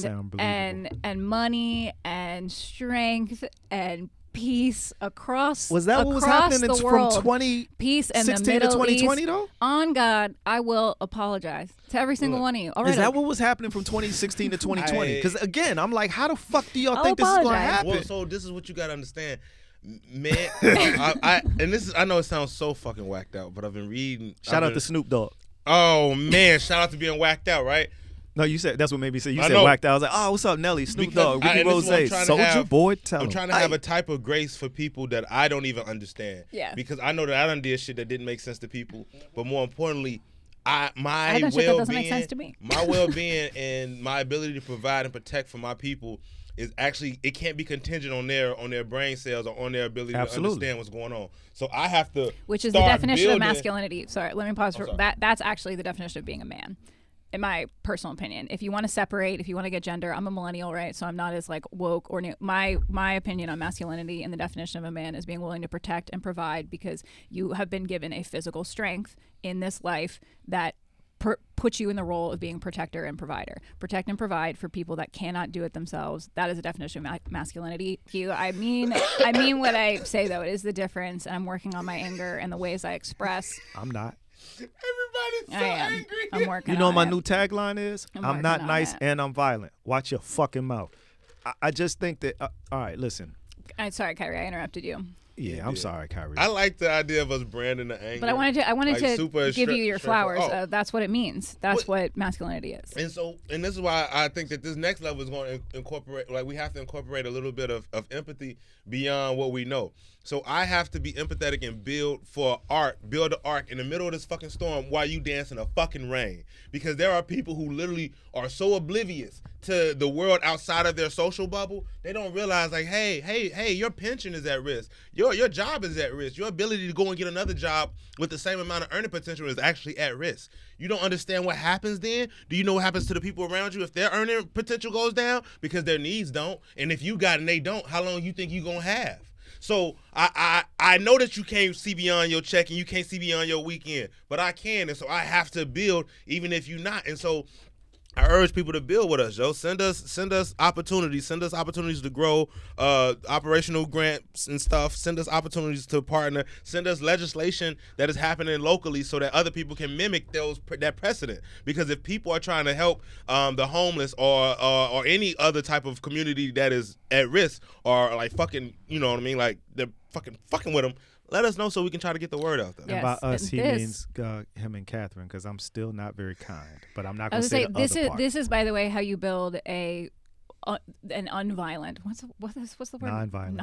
money and strength and peace across was that what was happening the world, from 2016 peace in the to Middle 2020 East, though? On God, I will apologize to every single one of you. All right, is that what was happening from 2016 to 2020? Because again, I'm like, how the fuck do y'all think this is going to happen? Well, so this is what you got to understand. Man, I know it sounds so fucking whacked out, but I've been reading. Shout out to Snoop Dogg. Oh man, shout out to being whacked out, right? No, you said that's what made me say. You said whacked out. I was like, "Oh, what's up, Nelly? Snoop Dogg, Ricky Rose, Soulja Boy." I'm trying to have a type of grace for people that I don't even understand. Yeah. Because I know that I done did shit that didn't make sense to people, but more importantly, my well-being, shit that doesn't make sense to me. My well-being and my ability to provide and protect for my people is actually, it can't be contingent on their brain cells or on their ability to understand what's going on. So I have to, which is the definition of masculinity. Sorry, let me pause for that. That's actually the definition of being a man. in my personal opinion. If you want to separate, if you want to get gender, I'm a millennial, right? So I'm not as like woke or new. My opinion on masculinity and the definition of a man is being willing to protect and provide, because you have been given a physical strength in this life that puts you in the role of being a protector and provider. Protect and provide for people that cannot do it themselves. That is a definition of masculinity. I mean what I say, though. It is the difference, and I'm working on my anger and the ways I express. I'm not. Everybody's so angry. I'm working. You know on what my it. new tagline is? I'm not nice and I'm violent. Watch your fucking mouth. I just think that. All right, listen. I'm sorry, Kyrie. I interrupted you. Yeah, I'm sorry, Kyrie. I like the idea of us branding the anger. But I wanted like to give you your flowers. Oh. That's what it means. That's what masculinity is. And this is why I think that this next level is going to incorporate, like we have to incorporate a little bit of empathy beyond what we know. So I have to be empathetic and build an arc in the middle of this fucking storm while you dance in a fucking rain. Because there are people who literally are so oblivious to the world outside of their social bubble, they don't realize like, hey, your pension is at risk. Your job is at risk. Your ability to go and get another job with the same amount of earning potential is actually at risk. You don't understand what happens then? Do you know what happens to the people around you if their earning potential goes down? Because their needs don't. And if you got and they don't, how long you think you gonna have? So I know that you can't see beyond your check and you can't see beyond your weekend, but I can, and so I have to build even if you're not. And so I urge people to build with us, yo. Send us opportunities. Send us opportunities to grow, operational grants and stuff. Send us opportunities to partner. Send us legislation that is happening locally so that other people can mimic that precedent. Because if people are trying to help the homeless or any other type of community that is at risk or like fucking, you know what I mean, like they're fucking with them, let us know so we can try to get the word out there. And by us, he means him and Catherine, because I'm still not very kind. But I'm not going to say the other part. This is, by the way, how you build an unviolent. What's the word? Non-violent.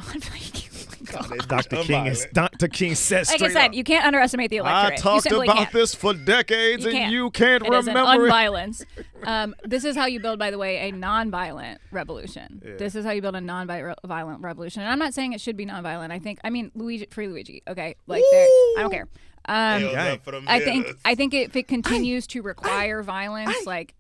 God. Dr. King says straight like I said, up, you can't underestimate the electorate. I talked about this for decades, and you can't remember it. Unviolence. This is how you build, by the way, a non-violent revolution. Yeah. This is how you build a non-violent revolution. And I'm not saying it should be non-violent. I mean, Free Luigi. Okay, like I don't care. I think if it continues to require violence,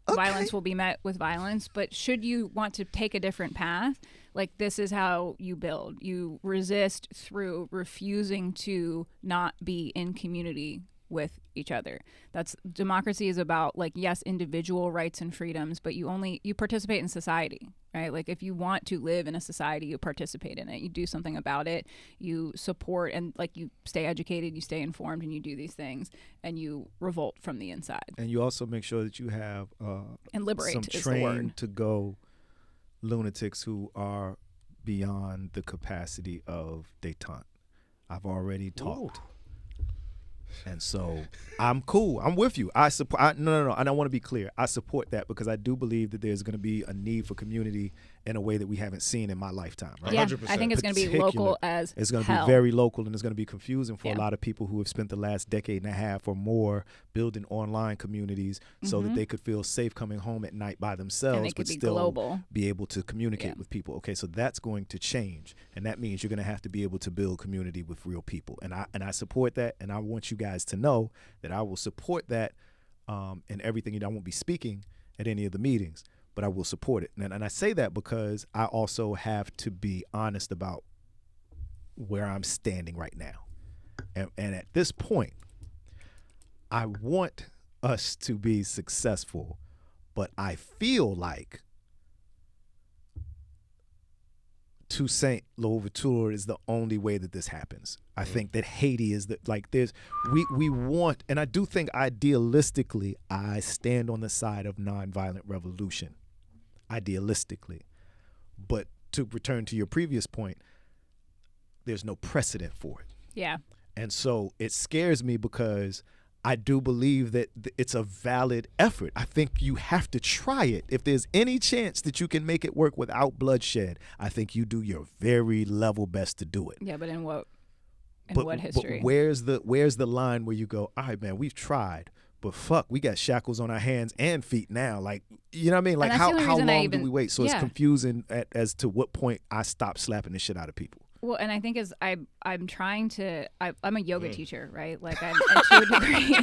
violence will be met with violence. But should you want to take a different path, like this is how you build. You resist through refusing to not be in community with each other. That's democracy is about, like, yes, individual rights and freedoms, but you participate in society, right? Like if you want to live in a society, you participate in it, you do something about it, you support, and like you stay educated, you stay informed, and you do these things, and you revolt from the inside. And you also make sure that you have and liberate some is the word. trained to go lunatics who are beyond the capacity of detente. I've already talked. And so I'm cool. I'm with you. I support. No. And I want to be clear. I support that because I do believe that there's going to be a need for community in a way that we haven't seen in my lifetime. Right? Yeah, 100%. I think it's going to be local as It's going to be very local, and it's going to be confusing for a lot of people who have spent the last decade and a half or more building online communities so that they could feel safe coming home at night by themselves, but still be able to communicate with people. Okay, so that's going to change, and that means you're going to have to be able to build community with real people. And I support that, and I want you guys to know that I will support that in everything. I won't be speaking at any of the meetings, but I will support it. And I say that because I also have to be honest about where I'm standing right now. And at this point, I want us to be successful, but I feel like Toussaint Louverture is the only way that this happens. I think that Haiti is we want, and I do think idealistically I stand on the side of nonviolent revolution, idealistically. But to return to your previous point, there's no precedent for it. Yeah. And so it scares me because I do believe that it's a valid effort. I think you have to try it. If there's any chance that you can make it work without bloodshed, I think you do your very level best to do it. Yeah, but in what history? But where's the line where you go, all right, man, we've tried, but fuck, we got shackles on our hands and feet now. Like, you know what I mean? Like, how long do we wait? So it's confusing as to what point I stop slapping the shit out of people. Well, and I think I'm trying to. I'm a yoga teacher, right? Like, and to a degree,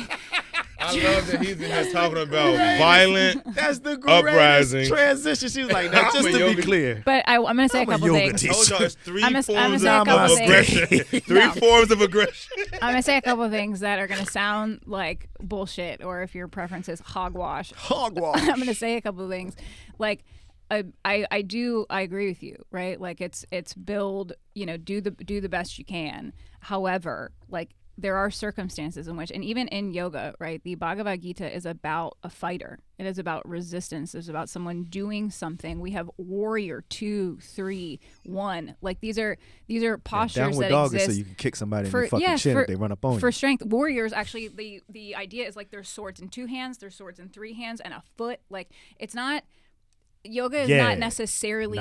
I love that he's in here talking about violent. That's the greatest uprising transition. She was like, now, just to be clear. But I'm going to say a couple things. I told y'all it's three I'm forms say a of couple aggression. things. Three forms of aggression. I'm going to say a couple of things that are going to sound like bullshit, or if your preference is hogwash. Hogwash. I'm going to say a couple of things. Like, I agree with you, right? Like it's build, do the best you can. However, like there are circumstances in which, and even in yoga, right, the Bhagavad Gita is about a fighter. It is about resistance. It's about someone doing something. We have warrior 2, 3, 1. Like these are postures downward that dog exist. Is so you can kick somebody in the fucking chin if they run up on you. For strength, warriors actually the idea is like there's swords in 2 hands, there's swords in 3 hands, and a foot. Like it's not. Yoga is not necessarily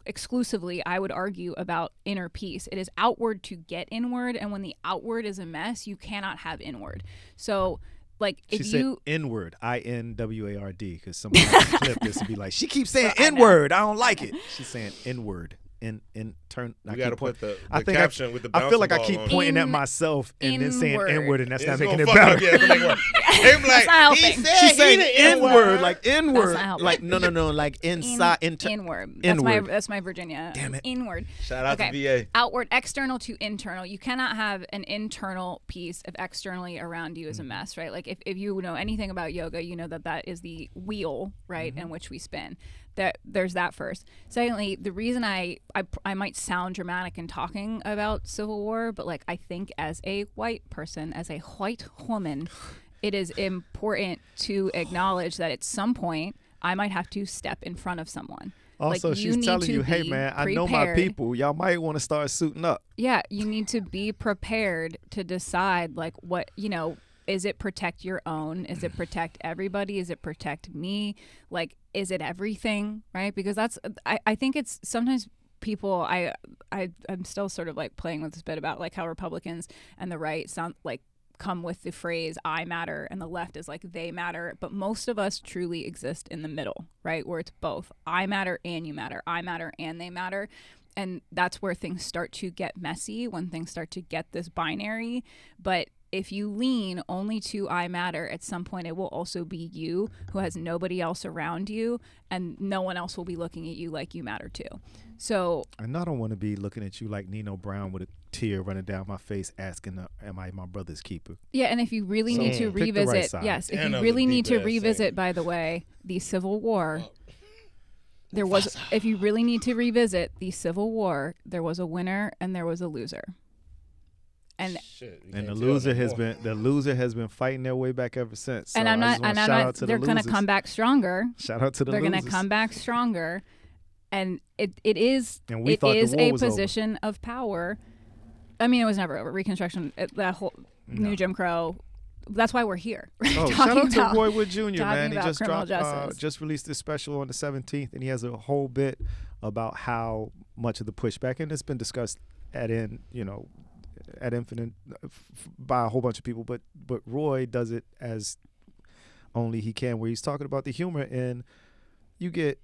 exclusively, I would argue, about inner peace. It is outward to get inward, and when the outward is a mess, you cannot have inward. So, like, if she you said N-word, INWARD, because somebody has to clip this and be like, she keeps saying N-word, I don't like it. She's saying N-word. Turn. You got to put the I think caption with the bouncing I feel like I ball keep on pointing at myself and then saying N-word, and that's not making it fuck better. Up, yeah, it's gonna make it worse. They be like, not he helping. said She's saying the N-word, like N-word, That's not like no, like inside, inward. Inward. That's my Virginia. Damn it. Inward. Shout out to VA. Outward, external to internal. You cannot have an internal piece if externally around you is a mess, right? Like if you know anything about yoga, you know that is the wheel, right, in which we spin. That there's that first. Secondly, the reason I might sound dramatic in talking about Civil War, but like I think as a white person, as a white woman, it is important to acknowledge that at some point I might have to step in front of someone. Also, like, she's telling you, hey man, I know my people. Y'all might want to start suiting up. Yeah, you need to be prepared to decide like what, is it protect your own? Is it protect everybody? Is it protect me? Like, is it everything? Right? Because I think it's sometimes people, I'm still sort of like playing with this bit about like how Republicans and the right sound like come with the phrase I matter and the left is like they matter. But most of us truly exist in the middle, right? Where it's both I matter and you matter. I matter and they matter. And that's where things start to get messy, when things start to get this binary. But if you lean only to I matter, at some point it will also be you who has nobody else around you, and no one else will be looking at you like you matter too. So, and I don't want to be looking at you like Nino Brown with a tear running down my face asking, am I my brother's keeper? Yeah, and if you really need to revisit, if you really need to revisit, by the way, the Civil War, there was, if you really need to revisit the Civil War, there was a winner and there was a loser. And the loser has been fighting their way back ever since. So and I'm not they're going to come back stronger. Shout out to the losers. They're going to come back stronger. And it is a position of power. I mean, it was never over. Reconstruction, that whole new Jim Crow. That's why we're here. Oh, shout out to Roy Wood Jr. Man, he just just released this special on the 17th, and he has a whole bit about how much of the pushback, and it's been discussed ad infinitum by a whole bunch of people, but Roy does it as only he can, where he's talking about the humor, and you get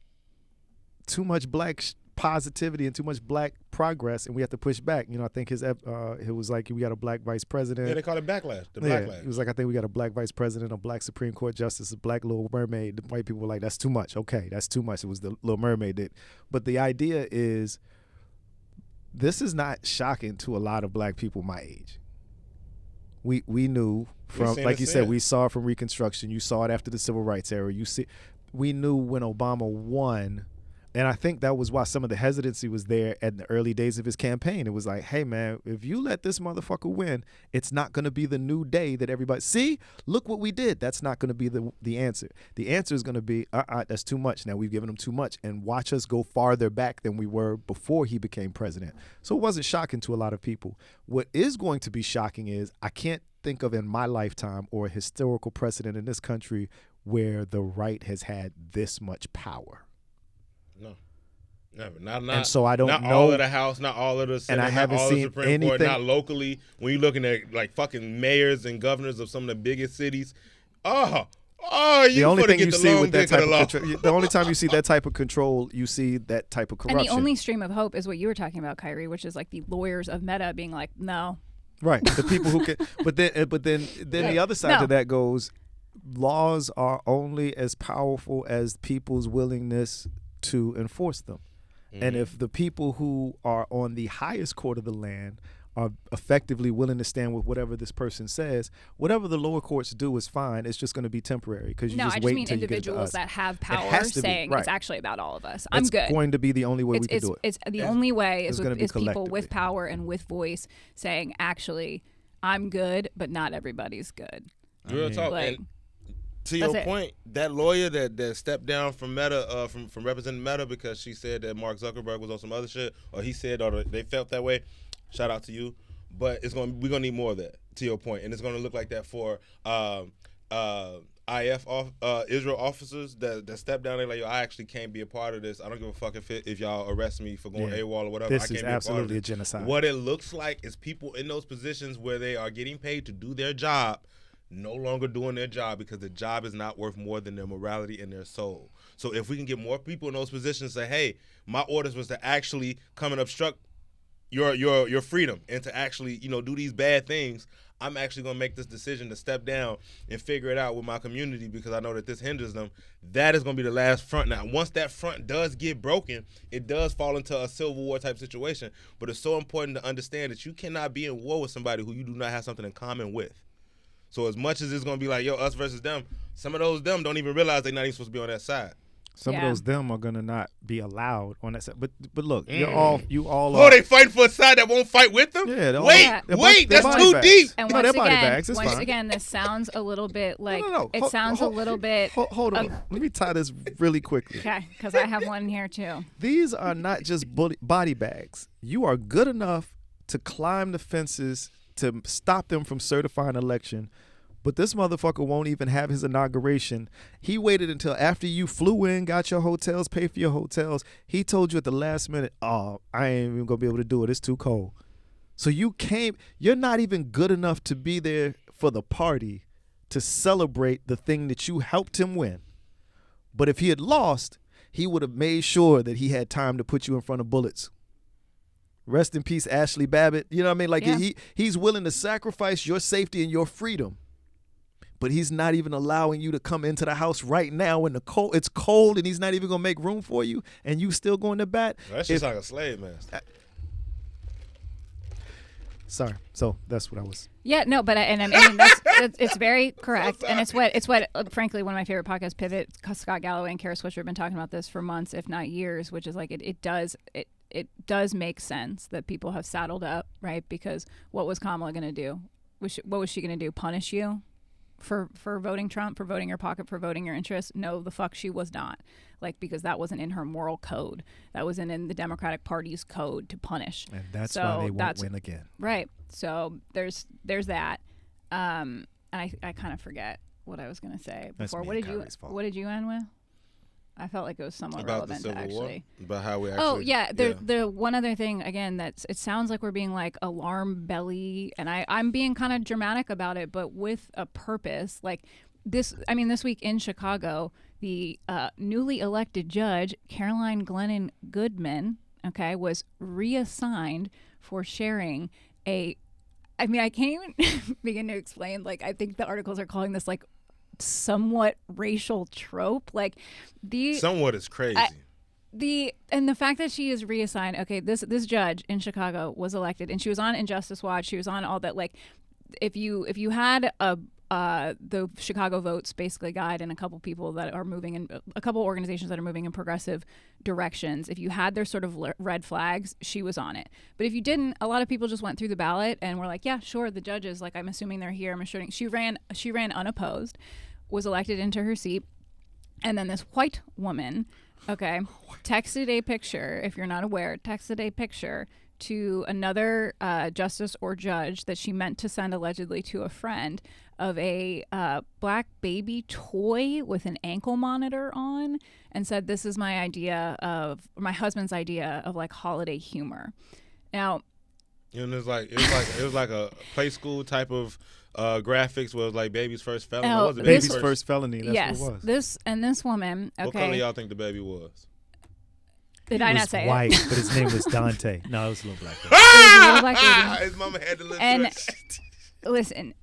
too much black positivity and too much black progress, and we have to push back. I think it was like we got a black vice president. Yeah, they call it backlash. Backlash. It was like, I think we got a black vice president, a black Supreme Court justice, a black Little Mermaid. The white people were like, that's too much. Okay, that's too much. It was the Little Mermaid that. But the idea is, this is not shocking to a lot of black people my age. We knew from, like you said, we saw it from Reconstruction. You saw it after the Civil Rights era. We knew when Obama won. And I think that was why some of the hesitancy was there at the early days of his campaign. It was like, hey, man, if you let this motherfucker win, it's not going to be the new day that everybody, see, look what we did. That's not going to be the answer. The answer is going to be, that's too much. Now we've given him too much, and watch us go farther back than we were before he became president. So it wasn't shocking to a lot of people. What is going to be shocking is, I can't think of in my lifetime or a historical precedent in this country where the right has had this much power. No, never. Not. And so I don't not know. Not all of the House, not all of the Senate, and I haven't not all seen the Supreme anything. Court, not locally. When you're looking at like fucking mayors and governors of some of the biggest cities, you the only thing you see with that type of control, the only time you see that type of control, you see that type of corruption. And the only stream of hope is what you were talking about, Kyrie, which is like the lawyers of Meta being like, no, Right. The people who can, but then the other side to that goes, laws are only as powerful as people's willingness to enforce them. And if the people who are on the highest court of the land are effectively willing to stand with whatever this person says, whatever the lower courts do is fine. It's just going to be temporary because you just wait until you get it to us. No, I just mean individuals that have power saying it's actually about all of us. I'm good. It's going to be the only way we can do it. It's the only way is people with power and with voice saying, actually, I'm good, but not everybody's good. Real talk. Like, to your point, that lawyer that stepped down from Meta, from representing Meta because she said that Mark Zuckerberg was on some other shit, or he said, or they felt that way. Shout out to you, but we're gonna need more of that. To your point, and it's gonna look like that for Israel officers that step down. They're like, yo, I actually can't be a part of this. I don't give a fuck if y'all arrest me for going AWOL or whatever. This is absolutely a genocide. What it looks like is people in those positions where they are getting paid to do their job, no longer doing their job because the job is not worth more than their morality and their soul. So if we can get more people in those positions to say, hey, my orders was to actually come and obstruct your freedom and to actually, do these bad things, I'm actually going to make this decision to step down and figure it out with my community because I know that this hinders them. That is going to be the last front. Now, once that front does get broken, it does fall into a civil war type situation. But it's so important to understand that you cannot be in war with somebody who you do not have something in common with. So as much as it's going to be like, yo, us versus them, some of those them don't even realize they're not even supposed to be on that side. Some of those them are gonna not be allowed on that side. But look, you all are. Oh, they fighting for a side that won't fight with them? Yeah. Wait, that's too deep. And once again, this sounds a little bit like it sounds a little bit. Hold on. Let me tie this really quickly. Okay, because I have one here too. These are not just body bags. You are good enough to climb the fences to stop them from certifying an election. But this motherfucker won't even have his inauguration. He waited until after you flew in, got your hotels, paid for your hotels. He told you at the last minute, oh, I ain't even going to be able to do it. It's too cold. So you're not even good enough to be there for the party to celebrate the thing that you helped him win. But if he had lost, he would have made sure that he had time to put you in front of bullets. Rest in peace, Ashley Babbitt. You know what I mean? Like he's willing to sacrifice your safety and your freedom. But he's not even allowing you to come into the house right now when it's cold and he's not even going to make room for you and you still going to bat. That's just like a slave master. Sorry. So that's what I was. Yeah, no, but I mean it's very correct, and it's what frankly one of my favorite podcasts, Pivot, Scott Galloway and Kara Swisher have been talking about this for months, if not years, which is like it does make sense that people have saddled up, right? Because what was Kamala going to do? What was she going to do? Punish you? For voting Trump, for voting your pocket, for voting your interests? No, the fuck she was not. Like, because that wasn't in her moral code. That wasn't in the Democratic Party's code to punish. And that's why they won't win again. Right. So there's that. And I kind of forget what I was going to say before. What did you end with? I felt like it was somewhat relevant, actually. About how we actually. Oh yeah, the one other thing again it sounds like we're being like alarm belly, and I'm being kind of dramatic about it, but with a purpose. Like this week in Chicago, the newly elected judge Caroline Glennon Goodman, was reassigned for sharing I can't even begin to explain. Like I think the articles are calling this like somewhat racial trope, like somewhat is crazy. And the fact that she is reassigned, this judge in Chicago was elected, and she was on Injustice Watch. She was on all that. Like, if you had the Chicago Votes basically guide and a couple people that are moving in, a couple organizations that are moving in progressive directions, if you had their sort of red flags, she was on it. But if you didn't, a lot of people just went through the ballot and were like, yeah, sure, the judges, like, I'm assuming they're here. I'm assuming she ran unopposed, was elected into her seat, and then this white woman, texted a picture, if you're not aware, to another justice or judge that she meant to send allegedly to a friend of a black baby toy with an ankle monitor on, and said, this is my husband's idea of like holiday humor. Now, and it was like a play school type of graphics where it was like baby's first felony. Oh, baby's first felony. That's yes, what it was. This woman. What color y'all think the baby was? Did He I was not say white, it? but his name was Dante. No, it was a little black. It was a little black baby. His mama had to live And through it. listen,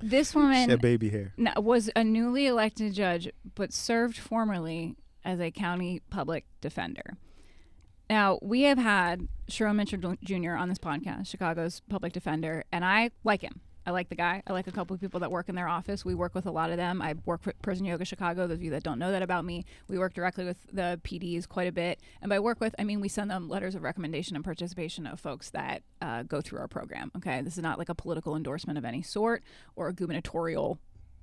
this She woman had baby hair. was a newly elected judge, but served formerly as a county public defender. Now, we have had Sherrone Mitchell Jr. on this podcast, Chicago's public defender, and I like him. I like the guy. I like a couple of people that work in their office. We work with a lot of them. I work for Prison Yoga Chicago. Those of you that don't know that about me, we work directly with the PDs quite a bit. And by work with, I mean we send them letters of recommendation and participation of folks that go through our program. Okay, this is not like a political endorsement of any sort or a gubernatorial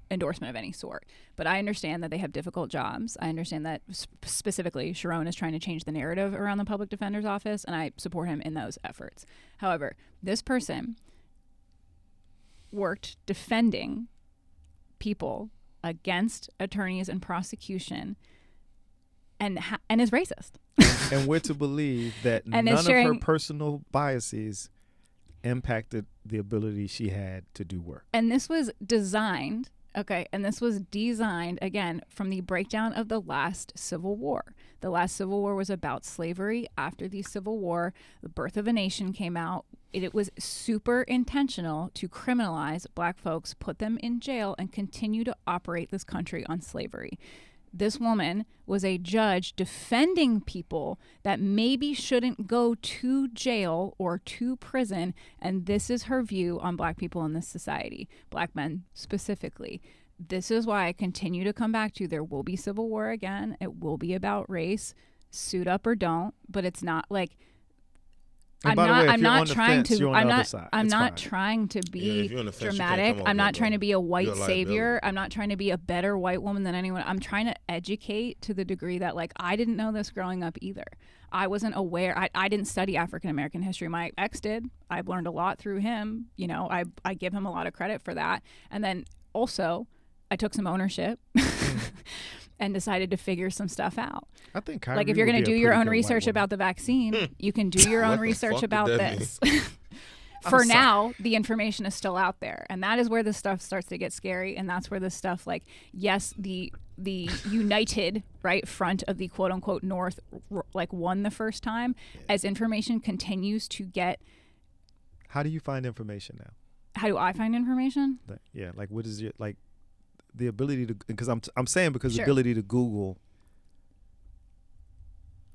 endorsement of any sort. But I understand that they have difficult jobs. I understand that specifically Sherrone is trying to change the narrative around the public defender's office, and I support him in those efforts. However, this person worked defending people against attorneys and prosecution and is racist. And we're to believe that And none is of her sharing- personal biases impacted the ability she had to do work. And this was designed, again from the breakdown of the last Civil War. The last Civil War was about slavery. After the Civil War, The Birth of a Nation came out. It was super intentional to criminalize black folks, put them in jail, and continue to operate this country on slavery. This woman was a judge defending people that maybe shouldn't go to jail or to prison, and this is her view on black people in this society, black men specifically. This is why I continue to come back to there will be civil war again. It will be about race, suit up or don't, but it's not like And I'm by the way, if I'm you're not on the trying fence, to you're on the I'm other not side. I'm It's not fine. trying to Yeah, be if you're on the fence, you can't dramatic. come on I'm not that trying to long. be a white You're a liability. savior. I'm not trying to be a better white woman than anyone. I'm trying to educate to the degree that like I didn't know this growing up either. I wasn't aware. I didn't study African American history. My ex did. I've learned a lot through him. You know, I give him a lot of credit for that. And then also I took some ownership and decided to figure some stuff out. I think Kyrie Like if you're would going to be a do your pretty own good white research woman. about the vaccine, you can do your What own the research fuck about did that this. mean? For sorry. now, the information is still out there, and that is where this stuff starts to get scary, and that's where this stuff, like, yes, the united right front of the quote unquote North like won the first time. As information continues to get, How do you find information now? how do I find information? Yeah, like what is your like the ability to? Because I'm saying because the Sure. ability to Google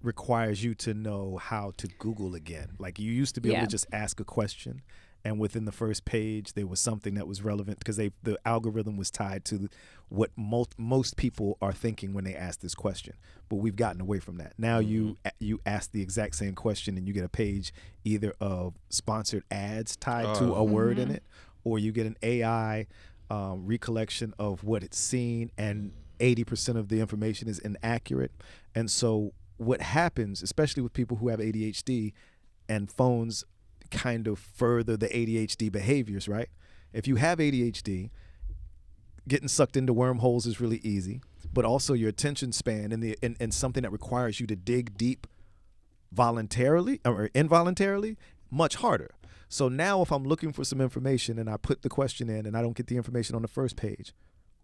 requires you to know how to Google again. Like you used to be able Yeah. to just ask a question, and within the first page there was something that was relevant because the algorithm was tied to what most people are thinking when they ask this question. But we've gotten away from that. Now you ask the exact same question and you get a page either of sponsored ads tied to a word in it, or you get an AI recollection of what it's seen, and 80% of the information is inaccurate. And so what happens, especially with people who have ADHD, and phones kind of further the ADHD behaviors, right? If you have ADHD, getting sucked into wormholes is really easy, but also your attention span and something that requires you to dig deep voluntarily or involuntarily, much harder. So now if I'm looking for some information and I put the question in and I don't get the information on the first page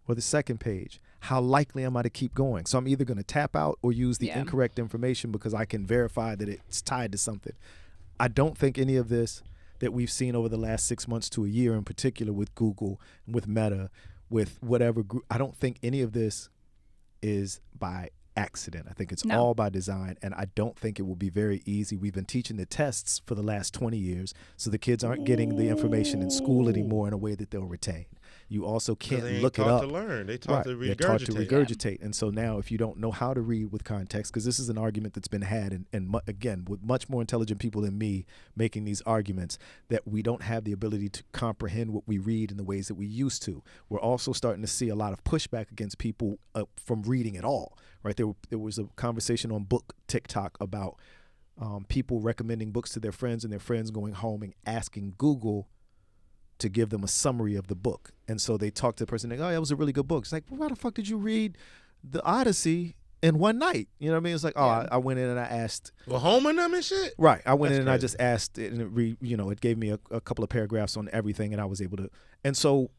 or the second page, how likely am I to keep going? So I'm either going to tap out or use the Yeah. incorrect information because I can verify that it's tied to something. I don't think any of this that we've seen over the last 6 months to a year in particular with Google, with Meta, with whatever group, I don't think any of this is by accident. I think it's No. all by design, and I don't think it will be very easy. We've been teaching the tests for the last 20 years, so the kids aren't getting the information in school anymore in a way that they'll retain. You also 'Cause can't they ain't look it taught up. to learn. They taught to They're taught to regurgitate. regurgitate. And so now if you don't know how to read with context, because this is an argument that's been had, and again, with much more intelligent people than me making these arguments, that we don't have the ability to comprehend what we read in the ways that we used to. We're also starting to see a lot of pushback against people from reading at all, right? There was a conversation on book TikTok about people recommending books to their friends and their friends going home and asking Google to give them a summary of the book. And so they talk to the person, like, oh, that was a really good book. It's like, well, why the fuck did you read the Odyssey in one night? You know what I mean? It's like, oh, Yeah. I went in and I asked. Well, home and them and shit. Right. I went That's in and I crazy. just asked it, and it gave me a couple of paragraphs on everything, and I was able to. And so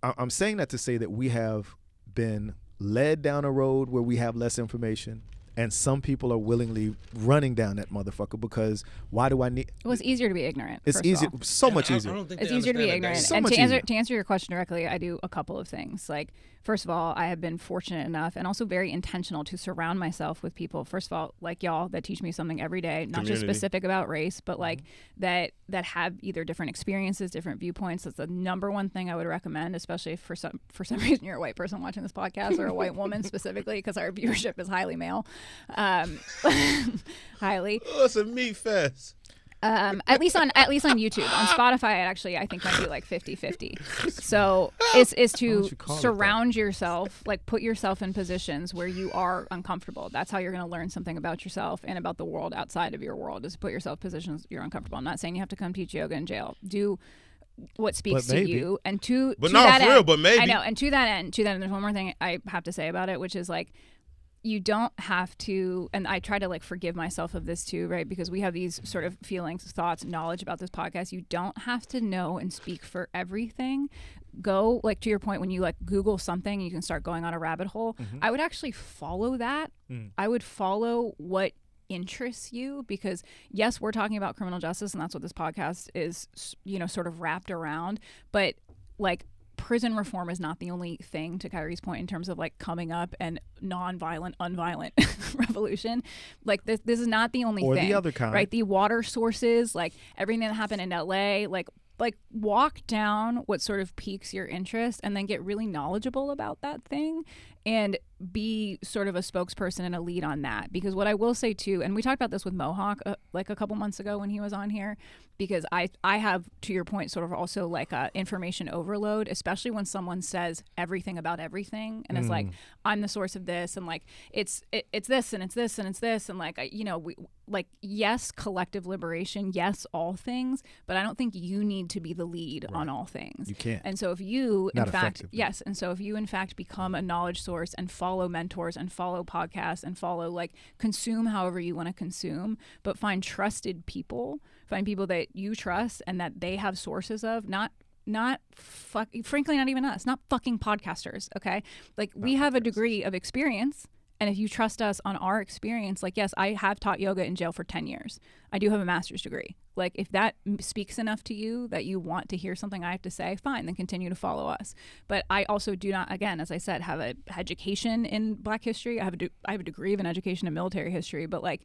I'm saying that to say that we have been led down a road where we have less information, And some people are willingly running down that motherfucker because why do I need? It was easier to be ignorant. It's first of easier, all. so much I easier. don't think It's they easier to be understand ignorant. So And much to easier. answer your question directly, I do a couple of things. Like, first of all, I have been fortunate enough and also very intentional to surround myself with people, first of all, like y'all, that teach me something every day, not just Community. specific about race, but like that have either different experiences, different viewpoints. That's the number one thing I would recommend, especially if for some reason you're a white person watching this podcast or a white woman specifically, because our viewership is highly male. Highly. Oh, it's a meat fest. At least on YouTube. On Spotify, it actually I think might be like 50-50. So is Why to don't you call it surround yourself, like put yourself in positions where you are uncomfortable. That's how you're going to learn something about yourself and about the world outside of your world. Is put yourself in positions you're uncomfortable. I'm not saying you have to come teach yoga in jail. Do what speaks But to maybe. you, and to But to no, that for real, end, but maybe. I know. And to that end, there's one more thing I have to say about it, which is like, you don't have to, and I try to like forgive myself of this too, right? Because we have these sort of feelings, thoughts, knowledge about this podcast. You don't have to know and speak for everything. Go, like, to your point, when you like Google something, you can start going on a rabbit hole. I would actually follow that. I would follow what interests you, because yes, we're talking about criminal justice, and that's what this podcast is, you know, sort of wrapped around. But like, prison reform is not the only thing, to Kyrie's point, in terms of like coming up and non-violent, unviolent revolution. Like this is not the only Or thing. the other kind. Right? The water sources, like everything that happened in LA, like walk down what sort of piques your interest and then get really knowledgeable about that thing and be sort of a spokesperson and a lead on that. Because what I will say too, and we talked about this with Mohawk like a couple months ago when he was on here, because I have, to your point, sort of also like information overload, especially when someone says everything about everything and is like, I'm the source of this, and like it's this and it's this and it's this, and like you know, we like, yes, collective liberation, yes, all things, but I don't think you need to be the lead on all things. You can't. And so if you Not in fact effectively. yes, and so if you in fact become a knowledge source and follow mentors and follow podcasts and follow, like, consume however you want to consume, but find trusted people, find people that you trust and that they have sources of, frankly, not even us, not fucking podcasters, okay? Like, we have a degree of experience, and if you trust us on our experience, like, yes, I have taught yoga in jail for 10 years. I do have a master's degree. Like, if that speaks enough to you that you want to hear something I have to say, fine, then continue to follow us. But I also do not, again, as I said, have an education in Black history. I have a degree of an education in military history, but like,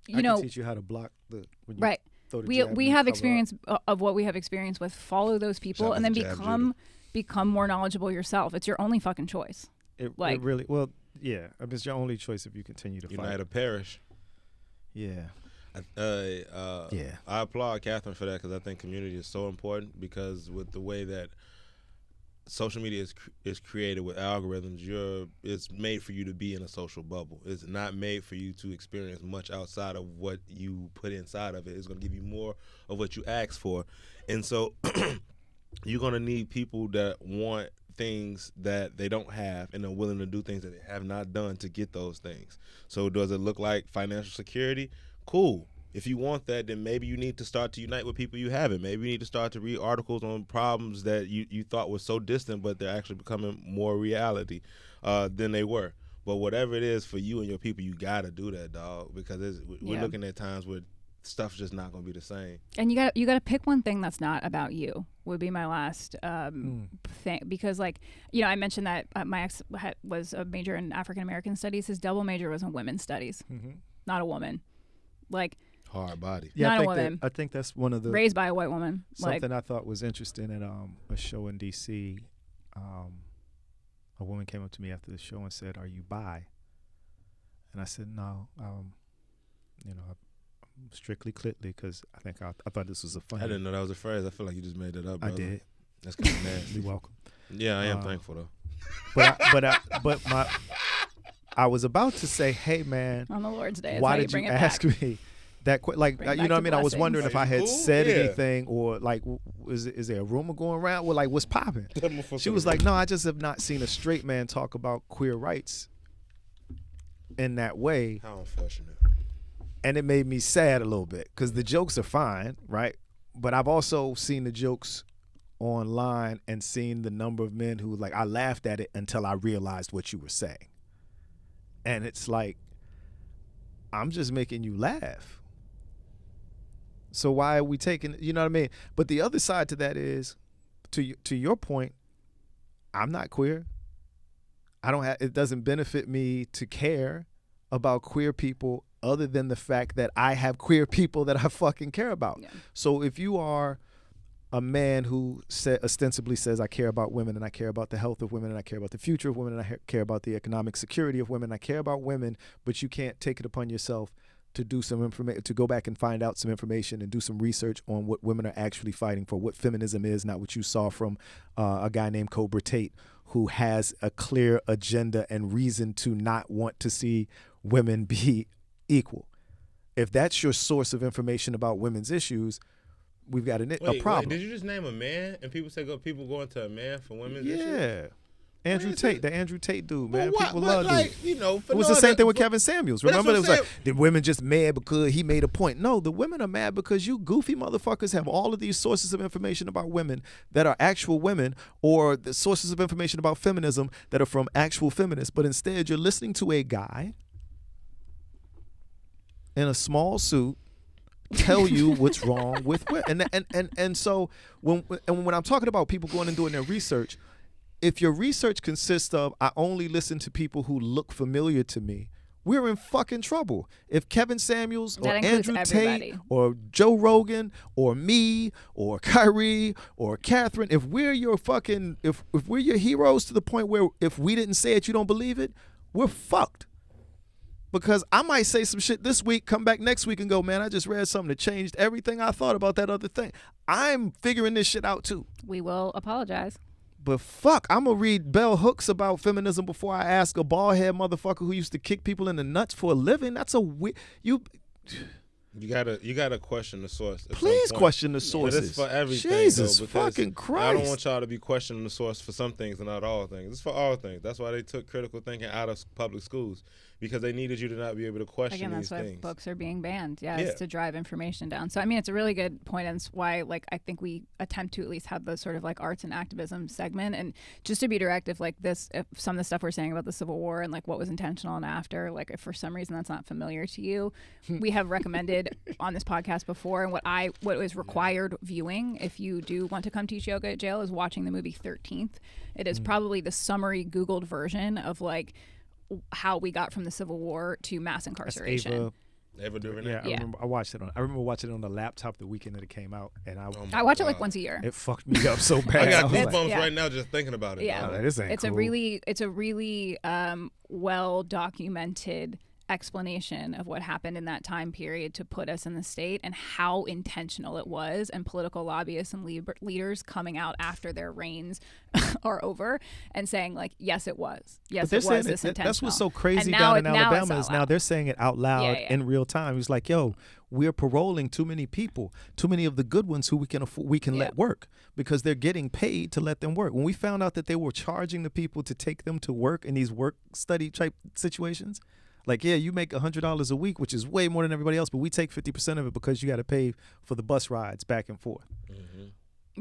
you I know, can teach you how to block the when you right. throw the We jab and have cover experience of what we have experience with. Follow those people, Shout and out then to Jab become more knowledgeable yourself. It's your only fucking choice. up. It like- really, well, yeah. I mean, it's your only choice if you continue to Unite fight. or perish. Yeah. I applaud Catherine for that, because I think community is so important, because with the way that social media is created with algorithms, it's made for you to be in a social bubble. It's not made for you to experience much outside of what you put inside of it. It's going to give you more of what you ask for. And so you're going to need people that want things that they don't have and are willing to do things that they have not done to get those things. So does it look like financial security? Cool. If you want that, then maybe you need to start to unite with people you haven't. Maybe you need to start to read articles on problems that you thought were so distant, but they're actually becoming more reality than they were. But whatever it is for you and your people, you got to do that, dog, because we're looking at times where stuff's just not going to be the same. And you got to pick one thing that's not about you, would be my last thing. Because, like, you know, I mentioned that my ex was a major in African American studies. His double major was in women's studies. Not a woman. Like, Hard body. Yeah, Not a I think woman. I think that's one of the raised by a white woman. something I thought was interesting in a show in DC. A woman came up to me after the show and said, "Are you bi?" And I said, "No, you know, I'm strictly clitly," because I thought this was a I funny. didn't know that was a phrase. I feel like you just made that up, I brother. did. That's kind of nasty. You're welcome. Yeah, I am thankful, though. But I was about to say, "Hey, man, on the Lord's Day. Is why how did bring you it ask back. me that? Like, Bring it you back know what I to mean? I was blessings. wondering if Are I you had cool? said Yeah. anything, or like, is there a rumor going around? Well, like, what's popping?" That motherfucker She was like, "No, I just have not seen a straight man talk about queer rights in that way." How unfortunate. And it made me sad a little bit, because the jokes are fine, right? But I've also seen the jokes online and seen the number of men who, like, I laughed at it until I realized what you were saying. And it's like, I'm just making you laugh. So why are we taking, you know what I mean? But the other side to that is, to your point, I'm not queer. It doesn't benefit me to care about queer people other than the fact that I have queer people that I fucking care about. Yeah. So if you are a man who ostensibly says, I care about women and I care about the health of women and I care about the future of women and I care about the economic security of women, I care about women, but you can't take it upon yourself to do some information, to go back and find out some information and do some research on what women are actually fighting for, what feminism is, not what you saw from a guy named Cobra Tate, who has a clear agenda and reason to not want to see women be equal. If that's your source of information about women's issues, we've got a problem. Wait, did you just name a man and people say people going to a man for women's issues? Yeah. Andrew Tate, the Andrew Tate dude, man. People love dude. You know, it was the same thing with Kevin Samuels. Remember, it was like, did women just mad because he made a point? No, the women are mad because you goofy motherfuckers have all of these sources of information about women that are actual women, or the sources of information about feminism that are from actual feminists. But instead, you're listening to a guy in a small suit tell you what's wrong with women. And so when I'm talking about people going and doing their research, if your research consists of, I only listen to people who look familiar to me, we're in fucking trouble. If Kevin Samuels or Andrew Tate or Joe Rogan or me or Kyrie or Catherine, if we're your fucking, if we're your heroes to the point where if we didn't say it, you don't believe it, we're fucked. Because I might say some shit this week, come back next week and go, man, I just read something that changed everything I thought about that other thing. I'm figuring this shit out too. We will apologize. But fuck, I'm going to read bell hooks about feminism before I ask a bald-head motherfucker who used to kick people in the nuts for a living. That's a weird... You gotta question the source. Please question the sources. But it's for everything. Jesus though, fucking Christ. I don't want y'all to be questioning the source for some things and not all things. It's for all things. That's why they took critical thinking out of public schools, because they needed you to not be able to question these things. Again, that's why books are being banned. Yeah, it's to drive information down. So, I mean, it's a really good point, and it's why, like, I think we attempt to at least have the sort of, like, arts and activism segment. And just to be direct, if some of the stuff we're saying about the Civil War and, like, what was intentional and after, like, if for some reason that's not familiar to you, we have recommended on this podcast before, and what is required viewing if you do want to come teach yoga at jail is watching the movie 13th. It is probably the summary Googled version of, like, how we got from the Civil War to mass incarceration. Ava DuVernay. Yeah, I remember watching it on the laptop the weekend that it came out, and I watch it like once a year. It fucked me up so bad. I got goosebumps right now just thinking about it. Yeah, this ain't cool. It's a really well documented explanation of what happened in that time period to put us in the state, and how intentional it was, and political lobbyists and leaders coming out after their reigns are over and saying, like, yes, it was. Yes, it was this intentional. That's what's so crazy down in Alabama is now they're saying it out loud in real time. It's like, yo, we're paroling too many people, too many of the good ones who we can let work, because they're getting paid to let them work. When we found out that they were charging the people to take them to work in these work study type situations, like, yeah, you make $100 a week, which is way more than everybody else, but we take 50% of it because you got to pay for the bus rides back and forth. Mm-hmm.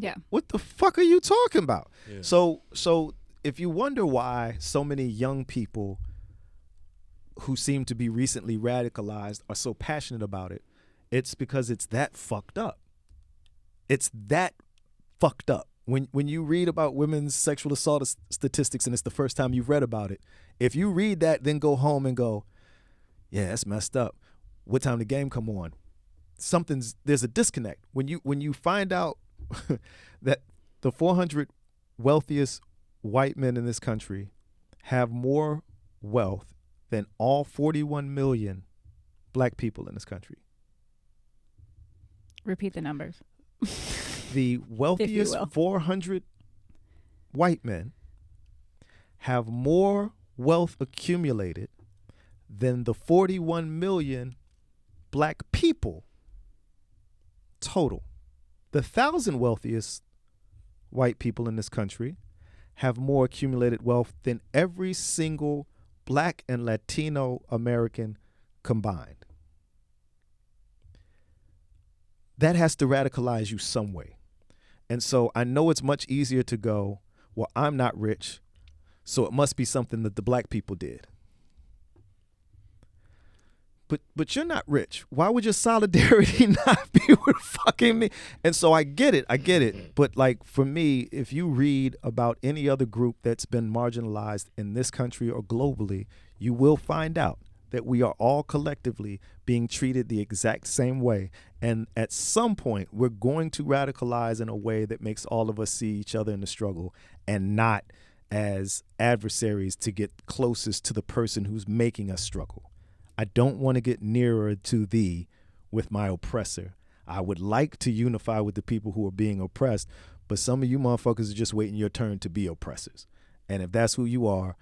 Yeah. What the fuck are you talking about? Yeah. So if you wonder why so many young people who seem to be recently radicalized are so passionate about it, it's because it's that fucked up. It's that fucked up. When you read about women's sexual assault statistics and it's the first time you've read about it, if you read that, then go home and go, yeah, that's messed up. What time the game come on? There's a disconnect. When you find out that the 400 wealthiest white men in this country have more wealth than all 41 million black people in this country. Repeat the numbers. The wealthiest 400 white men have more wealth accumulated than the 41 million black people total. The 1,000 wealthiest white people in this country have more accumulated wealth than every single black and Latino American combined. That has to radicalize you some way. And so I know it's much easier to go, well, I'm not rich, so it must be something that the black people did. but you're not rich. Why would your solidarity not be with fucking me? And so I get it. But like for me, if you read about any other group that's been marginalized in this country or globally, you will find out that we are all collectively being treated the exact same way. And at some point, we're going to radicalize in a way that makes all of us see each other in the struggle and not as adversaries to get closest to the person who's making us struggle. I don't want to get nearer to thee with my oppressor. I would like to unify with the people who are being oppressed, but some of you motherfuckers are just waiting your turn to be oppressors. And if that's who you are,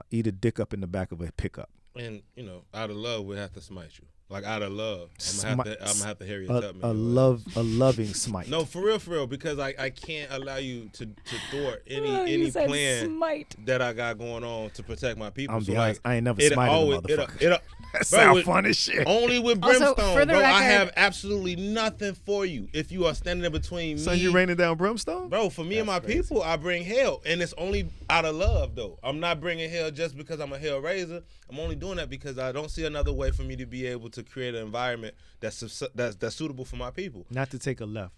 eat a dick up in the back of a pickup. And, you know, out of love, we have to smite you. Like, out of love, I'm gonna have to Harriet Tubman. A loving smite. No, for real, because I can't allow you to thwart any plan smite that I got going on to protect my people. I'm so honest, I ain't never smited a motherfucker. That sound fun as shit. Only with Also, brimstone, for the bro. I record- have absolutely nothing for you if you are standing in between me. So you raining down brimstone? Bro, for me and my people, I bring hell, and it's only out of love, though. I'm not bringing hell just because I'm a hell raiser. I'm only doing that because I don't see another way for me to be able to create an environment that's suitable for my people. Not to take a left,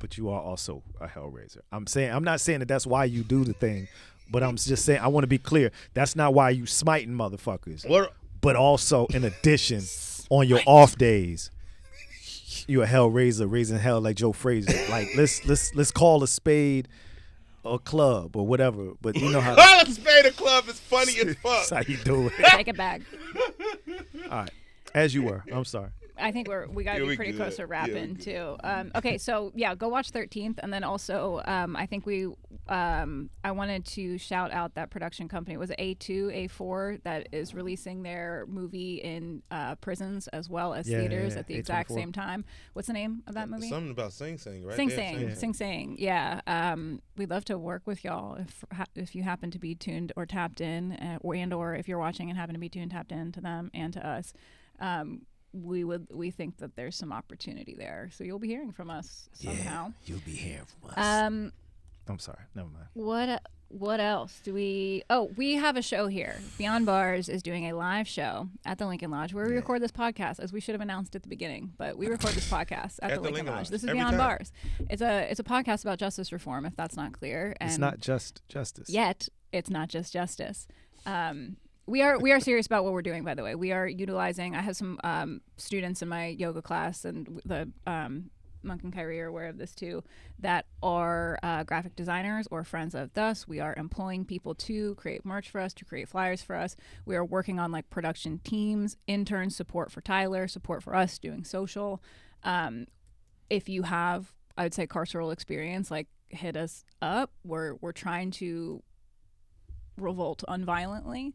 but you are also a hellraiser. I'm not saying that that's why you do the thing, but I'm just saying I want to be clear. That's not why you smiting motherfuckers. But also, in addition, on your off days, you a hellraiser, raising hell like Joe Frazier. Like let's call a spade a club or whatever. But you know how Call a spade a club is funny as fuck. that's how you do it. Take it back. All right, as you were. I'm sorry. I think we got to be pretty close to wrapping too. Okay, so yeah, go watch 13th, and then also I think I wanted to shout out that production company. Was it A2, A4 that is releasing their movie in prisons as well as theaters at the exact A24. same time. What's the name of that movie? Something about Sing Sing, right? Sing there, Sing. Yeah. We'd love to work with y'all if you happen to be tuned or tapped in, or if you're watching and happen to be tuned, tapped in to them and to us. We think that there's some opportunity there, so you'll be hearing from us somehow. You'll be hearing from us. I'm sorry. Never mind. What else do we? Oh, we have a show here. Beyond Bars is doing a live show at the Lincoln Lodge where we record this podcast, as we should have announced at the beginning. But we record this podcast at the Lincoln Lodge. This is Every Beyond time. Bars. It's a podcast about justice reform, if that's not clear. And It's not just justice. yet. It's not just justice. We are serious about what we're doing, by the way. We are utilizing. I have some students in my yoga class, and the Monk and Kyrie are aware of this too, that are graphic designers or friends of thus. We are employing people to create merch for us, to create flyers for us. We are working on like production teams, interns, support for Tyler, support for us doing social. If you have, I would say, carceral experience, like hit us up. We're trying to revolt unviolently.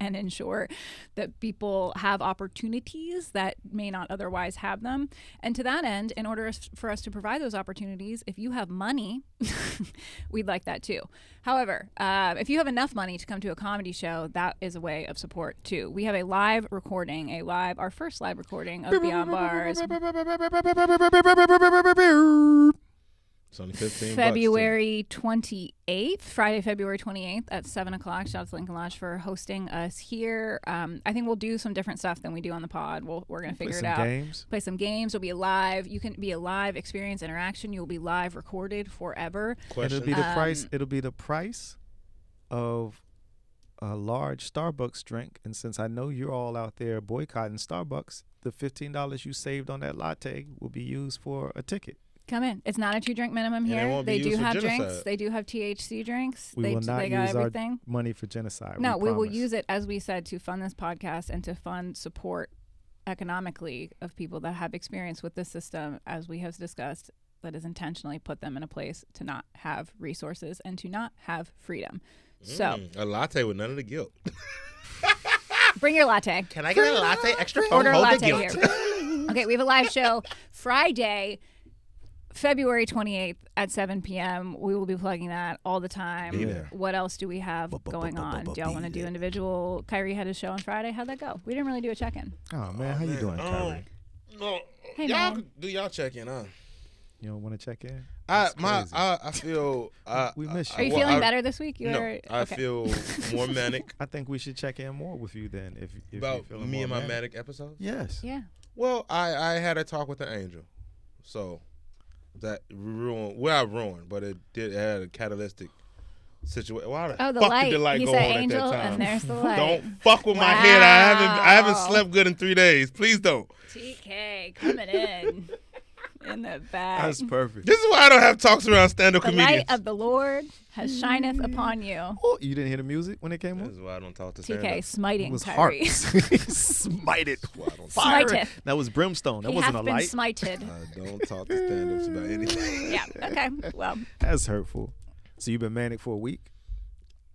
And ensure that people have opportunities that may not otherwise have them. And to that end, in order for us to provide those opportunities, if you have money, we'd like that too. However, if you have enough money to come to a comedy show, that is a way of support too. We have a live recording, our first live recording of Beyond Bars. It's only $15. February 28th, Friday, February 28th at 7 o'clock. Shout out to Lincoln Lodge for hosting us here. I think we'll do some different stuff than we do on the pod. We're going to figure it out. Play some games. It'll be live. You can be a live experience interaction. You'll be live recorded forever. Question. It'll be the price. It'll be the price of a large Starbucks drink. And since I know you're all out there boycotting Starbucks, the $15 you saved on that latte will be used for a ticket. Come in. It's not a 2-drink minimum And it here. won't be They used do for have genocide. drinks. They do have THC drinks. We they will not they got use everything. our money for genocide. No, we will promise. use it, as we said, to fund this podcast and to fund support economically of people that have experience with this system, as we have discussed, that has intentionally put them in a place to not have resources and to not have freedom. So A latte with none of the guilt. bring your latte. Can I get a latte extra phone? Order a Hold the latte guilt. here. Okay, we have a live show Friday, February 28th at 7 p.m. We will be plugging that all the time. Be there. What else do we have going on? Do y'all want to do individual? Kyrie had his show on Friday. How'd that go? We didn't really do a check-in. Oh man, how you doing, Kyrie? No, Hey, y'all man. do y'all check in, huh? You don't want to check in? I feel. We miss you. Are you feeling better this week? I feel more manic. I think we should check in more with you then. If About you're feeling me more and my manic. manic episodes. Yes. Yeah. Well, I had a talk with the angel, so that ruined. Well, I ruined, but it had a catalytic situation. Why the The fuck light. did the light He go said on angel, at that time? and there's the light. Don't fuck with my head. I haven't slept good in 3 days. Please don't. TK coming in the bag. That's perfect. This is why I don't have talks around stand-up The comedians. light of the Lord has shineth upon you. Oh, you didn't hear the music when it came This on? is why I don't talk to stand-up. TK smiting It was Kyrie. harps. Smite it. Why I don't Fire it. Smiteth. That was brimstone. That He wasn't hath a been light. smited. I don't talk to stand-ups about anything. Yeah. Okay. Well, That's hurtful. So you've been manic for a week?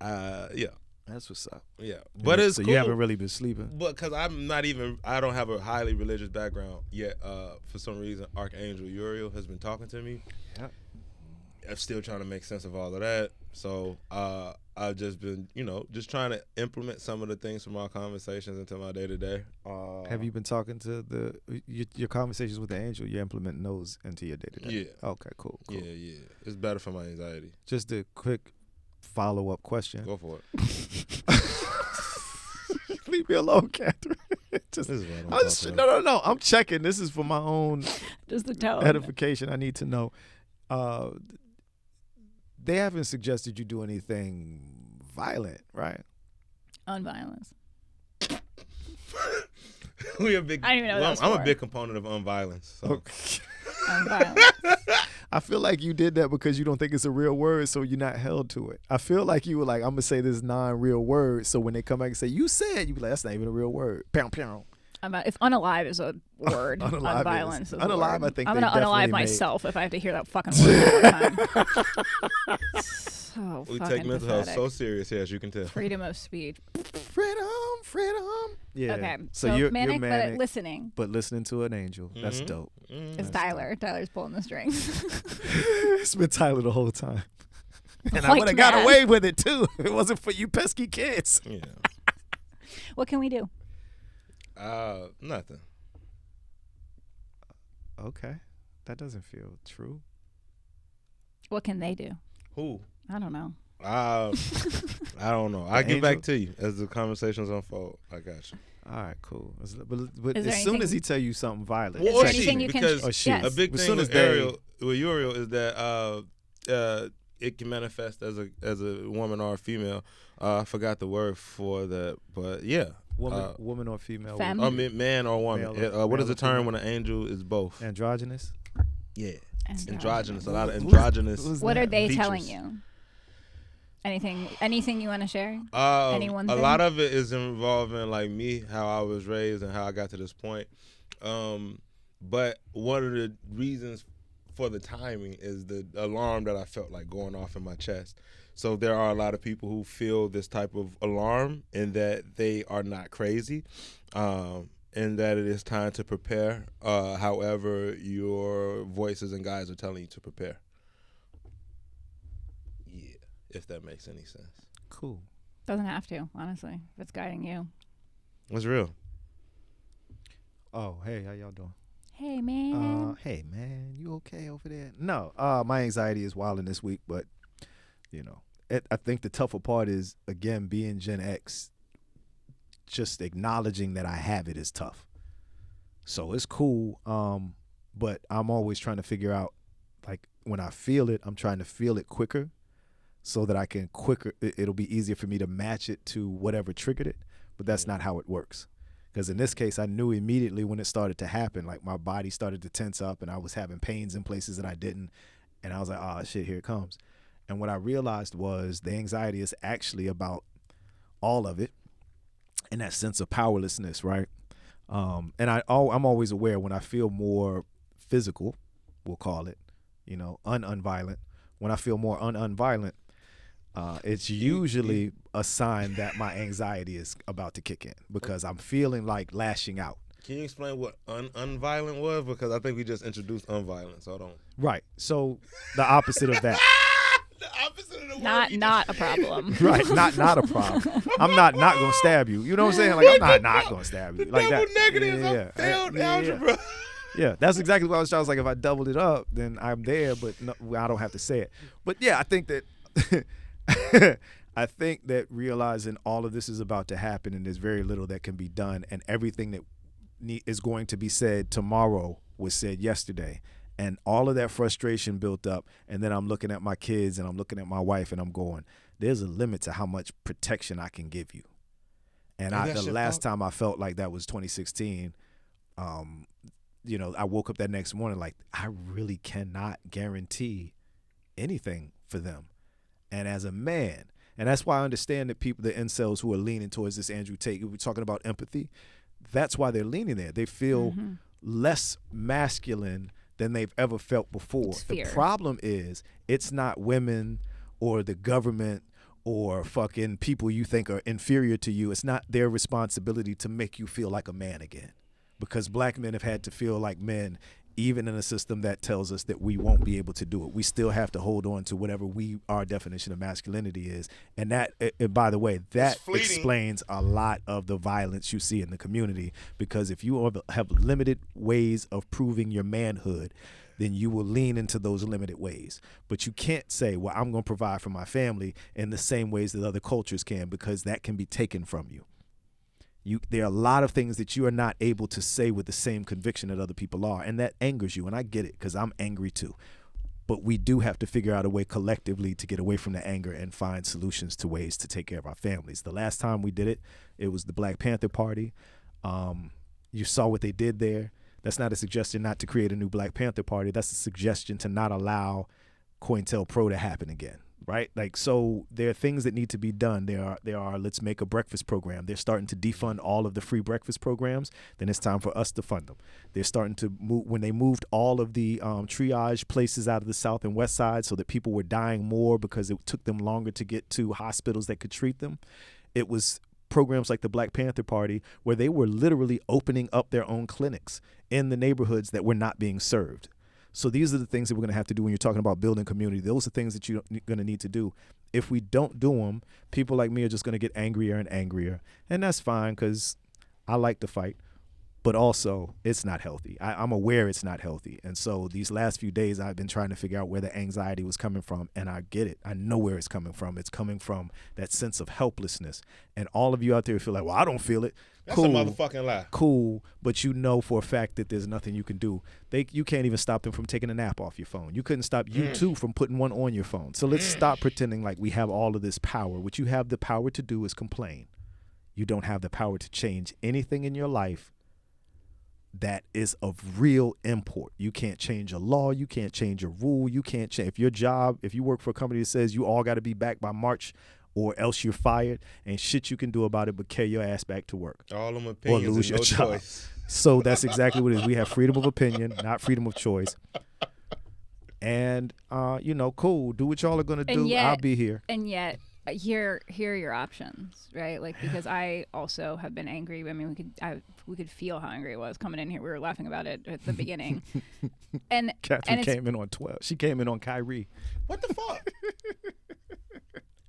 Yeah, That's what's up. yeah. But it's so cool. you haven't really been sleeping. But because I don't have a highly religious background yet. For some reason, Archangel Uriel has been talking to me. Yeah. I'm still trying to make sense of all of that. So I've just been, just trying to implement some of the things from our conversations into my day to day. Have you been talking to your conversations with the angel? You're implementing those into your day to day. Yeah. Okay. Cool. Yeah. It's better for my anxiety. Just a quick follow-up question. Go for it. Leave me alone, Catherine. This is what I'm talking about. No. I'm checking. This is for my own just the tone. edification. I need to know. They haven't suggested you do anything violent, right? On violence. We a big. I don't even know what that's I'm for. a big component of unviolence. So. On violence. I feel like you did that because you don't think it's a real word, so you're not held to it. I feel like you were like, I'm gonna say this non-real word, so when they come back and say you said, you be like, that's not even a real word. Pow pow. If unalive is a word, Unalive on is. violence is a Unalive, word. I think I'm they gonna definitely unalive made- myself if I have to hear that fucking word all the time. So We fucking take mental health pathetic. so serious here, as you can tell. Freedom of speech. Freedom. Yeah. Okay, So you're manic, manic, but listening but listening to an angel. That's Mhm. dope. is Tyler. Tyler's pulling the strings. It's been Tyler the whole time. And I White would have got man. away with it too. If it wasn't for you pesky kids. Yeah. What can we do? Nothing. Okay. That doesn't feel true. What can they do? Who? I don't know. I don't know. I'll get angel? back to you as the conversations unfold. I got you. All right, cool. But Is there as soon as anything- he tell you something violent, Well, Is there or she, anything you can? because Or she. Yes. A big As thing soon with as they- Uriel is that it can manifest as a woman or a female. I forgot the word for that, but yeah. woman or female? Femme. I mean, man or woman. Male or- What is male the or term female? when an angel is both? Androgynous? Yeah. And, Androgynous. A lot of Who's- androgynous. who's What are that? they features. telling you? Anything you want to share? Anyone A thing? lot of it is involving like me, how I was raised and how I got to this point. But one of the reasons for the timing is the alarm that I felt like going off in my chest. So there are a lot of people who feel this type of alarm and that they are not crazy. And that it is time to prepare. However, your voices and guides are telling you to prepare. Yeah, if that makes any sense. Cool. Doesn't have to, honestly. If it's guiding you. What's real? Oh, hey, how y'all doing? Hey man. Hey man, you okay over there? No, my anxiety is wilding this week, but I think the tougher part is again being Gen X. Just acknowledging that I have it is tough. So it's cool, but I'm always trying to figure out, like when I feel it, I'm trying to feel it quicker, so that I can it'll be easier for me to match it to whatever triggered it. But that's not how it works. Because in this case, I knew immediately when it started to happen, like my body started to tense up and I was having pains in places that I didn't. And I was like, oh, shit, here it comes. And what I realized was the anxiety is actually about all of it and that sense of powerlessness, right? And I'm always aware when I feel more physical, we'll call it, unviolent. When I feel more unviolent, it's usually a sign that my anxiety is about to kick in because I'm feeling like lashing out. Can you explain what unviolent was? Because I think we just introduced unviolent, so I don't. Right. So the opposite of that. The opposite of the word. Not a problem. Right. Not a problem. I'm not gonna stab you. You know what I'm saying? Like I'm not gonna stab you. Like Double that. negatives. Yeah. I failed Yeah. algebra. Yeah, that's exactly what I was trying. I was like, if I doubled it up, then I'm there, but no, I don't have to say it. But yeah, I think that I think that realizing all of this is about to happen and there's very little that can be done, and everything that is going to be said tomorrow was said yesterday, and all of that frustration built up, and then I'm looking at my kids and I'm looking at my wife and I'm going, there's a limit to how much protection I can give you. And the last time I felt like that was 2016. You know, I woke up that next morning like, I really cannot guarantee anything for them. And as a man, and that's why I understand that people, the incels who are leaning towards this Andrew Tate, we're talking about empathy, that's why they're leaning there. They feel less masculine than they've ever felt before. The problem is, it's not women or the government or fucking people you think are inferior to you. It's not their responsibility to make you feel like a man again. Because black men have had to feel like men, even in a system that tells us that we won't be able to do it. We still have to hold on to whatever our definition of masculinity is. And that, by the way, that explains a lot of the violence you see in the community. Because if you have limited ways of proving your manhood, then you will lean into those limited ways. But you can't say, well, I'm going to provide for my family in the same ways that other cultures can, because that can be taken from you. There are a lot of things that you are not able to say with the same conviction that other people are, and that angers you, and I get it, because I'm angry too. But we do have to figure out a way collectively to get away from the anger and find solutions to ways to take care of our families. The last time we did it, it was the Black Panther Party. You saw what they did there. That's not a suggestion not to create a new Black Panther Party. That's a suggestion to not allow COINTELPRO to happen again. Right? Like, so there are things that need to be done. There are let's make a breakfast program. They're starting to defund all of the free breakfast programs. Then it's time for us to fund them. They're starting to move, when they moved all of the triage places out of the South and West Side so that people were dying more because it took them longer to get to hospitals that could treat them. It was programs like the Black Panther Party where they were literally opening up their own clinics in the neighborhoods that were not being served. So these are the things that we're going to have to do when you're talking about building community. Those are things that you're going to need to do. If we don't do them, people like me are just going to get angrier and angrier. And that's fine, because I like to fight. But also, it's not healthy. I'm aware it's not healthy. And so these last few days, I've been trying to figure out where the anxiety was coming from. And I get it. I know where it's coming from. It's coming from that sense of helplessness. And all of you out there feel like, well, I don't feel it. That's cool, a motherfucking lie. Cool, but you know for a fact that there's nothing you can do. You can't even stop them from taking a nap off your phone. You couldn't stop you too from putting one on your phone. So let's stop pretending like we have all of this power. What you have the power to do is complain. You don't have the power to change anything in your life that is of real import. You can't change a law. You can't change a rule. You can't change. If you work for a company that says you all got to be back by March or else you're fired, and shit you can do about it but carry your ass back to work. All them opinions or lose and your job. choice. So that's exactly what it is. We have freedom of opinion, not freedom of choice. And, cool. Do what y'all are going to do. I'll be here. And yet, here are your options, right? Like, because I also have been angry. I mean, we could feel how angry it was coming in here. We were laughing about it at the beginning. And Catherine came in on 12. She came in on Kyrie. What the fuck?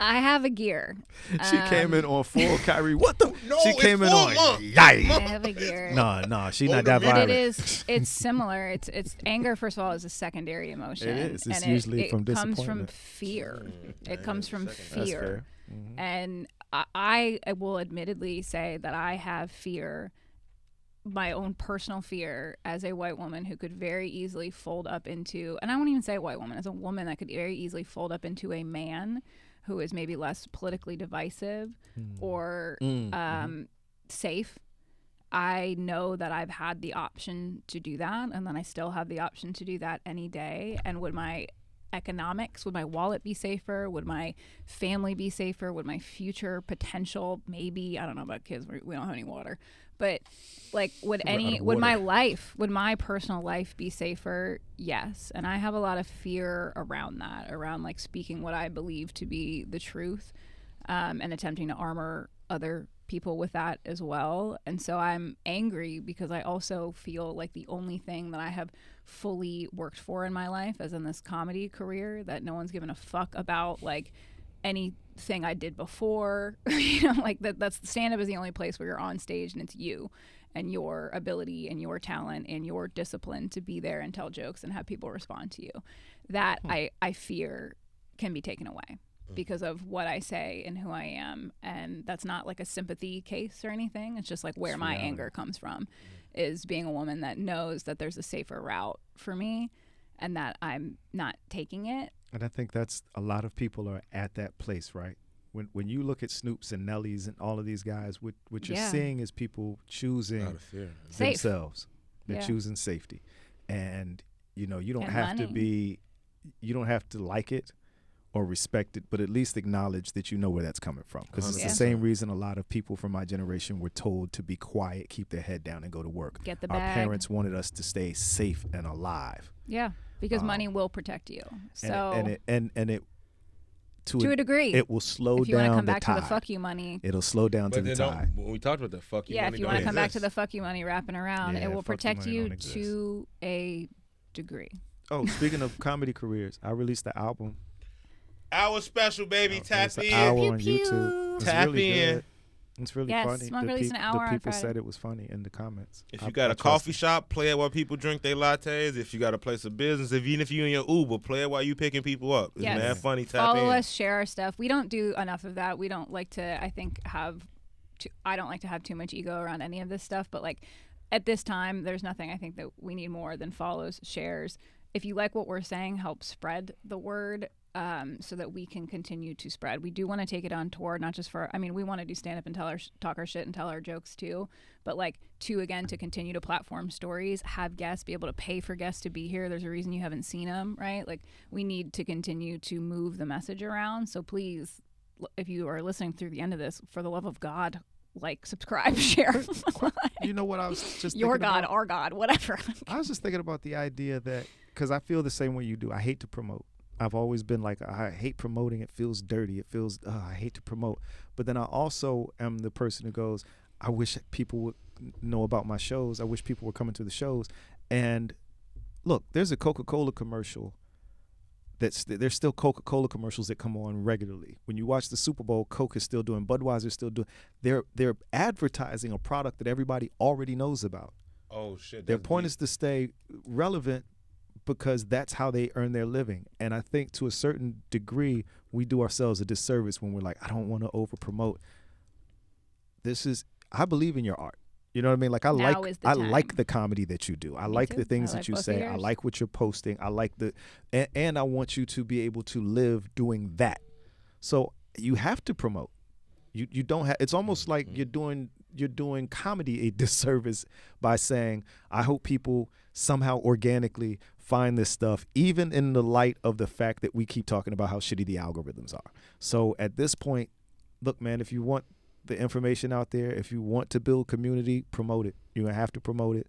I have a gear. She came in on full Kyrie. What the? No, she came in on. I have a gear. No, she's not that violent. It's similar. It's anger. First of all, is a secondary emotion. It is. It's and usually from disappointment. It comes from fear. It comes from fear. Mm-hmm. And I will admittedly say that I have fear, my own personal fear, as a white woman who could very easily fold up into, and I won't even say a white woman, as a woman that could very easily fold up into a man who is maybe less politically divisive or safe. I know that I've had the option to do that, and then I still have the option to do that any day. And would my economics, would my wallet be safer? Would my family be safer? Would my future potential, maybe, I don't know about kids, we don't have any water, but like would my personal life be safer? Yes. And I have a lot of fear around that, around like speaking what I believe to be the truth, and attempting to armor other people with that as well. And so I'm angry because I also feel like the only thing that I have fully worked for in my life, as in this comedy career, that no one's given a fuck about like anything I did before. Like that's stand-up is the only place where you're on stage and it's you. and your ability and your talent and your discipline to be there and tell jokes and have people respond to you. That I fear can be taken away because of what I say and who I am. And that's not like a sympathy case or anything. It's just like where my anger comes from is being a woman that knows that there's a safer route for me and that I'm not taking it. And I think that's a lot of people are at that place, right? When you look at Snoops and Nellies and all of these guys, what you're seeing is people choosing Out of fear. themselves. They're Yeah. choosing safety. And, you know, you don't And have to money. you don't have to like it or respect it, but at least acknowledge that you know where that's coming from. Because it's the 100%. same reason a lot of people from my generation were told to be quiet, keep their head down, and go to work. Get the Our bag. parents wanted us to stay safe and alive. Yeah, because money will protect you. So And it to a degree, it will slow if you down want to come the back tide. to the fuck you money, It'll slow down to But the then tide. when we talked about the fuck you yeah, money, if you want to come back to the fuck you money wrapping around, Yeah, it will fuck you protect money you don't exist. to a degree. Oh, speaking of comedy careers, I released the album. Our special, baby. Tap It's an in. hour Pew, on pew. YouTube. It's Tap really in. good. It's really Yes, funny. Smoke released an hour the on people Friday. said it was funny in the comments. If I- you got I a trust coffee it. shop, play it while people drink their lattes. If you got a place of business, even if you in your Uber, play it while you picking people up. It's Yes. mad funny. Tap Follow in. us, share our stuff. We don't do enough of that. We don't like to, I think, I don't like to have too much ego around any of this stuff. But like at this time, there's nothing I think that we need more than follows, shares. If you like what we're saying, help spread the word so that we can continue to spread. We do want to take it on tour, not just for, I mean, we want to do stand up and talk our shit and tell our jokes too. But like to continue to platform stories, have guests, be able to pay for guests to be here. There's a reason you haven't seen them, right? Like we need to continue to move the message around. So please, if you are listening through the end of this, for the love of God, like, subscribe, share. You know what I was just Your thinking God, about? our God, whatever. I was just thinking about the idea that, because I feel the same way you do. I hate to promote. I've always been like, I hate promoting. It feels dirty. It feels, I hate to promote. But then I also am the person who goes, I wish people would know about my shows. I wish people were coming to the shows. And look, there's a Coca-Cola commercial. There's still Coca-Cola commercials that come on regularly. When you watch the Super Bowl, Coke is still doing, Budweiser's still doing. They're advertising a product that everybody already knows about. Oh shit. Their point is to stay relevant because that's how they earn their living. And I think to a certain degree, we do ourselves a disservice when we're like, I don't want to over promote. I believe in your art. You know what I mean? Like I Now is the like time. the comedy that you do. I Me like too. the things I that like you both of say. I yours. like what you're posting. I like and I want you to be able to live doing that. So you have to promote. You don't have. It's almost like you're doing comedy a disservice by saying, I hope people somehow organically find this stuff, even in the light of the fact that we keep talking about how shitty the algorithms are. So at this point, look, man, if you want the information out there, if you want to build community, promote it. You're gonna have to promote it.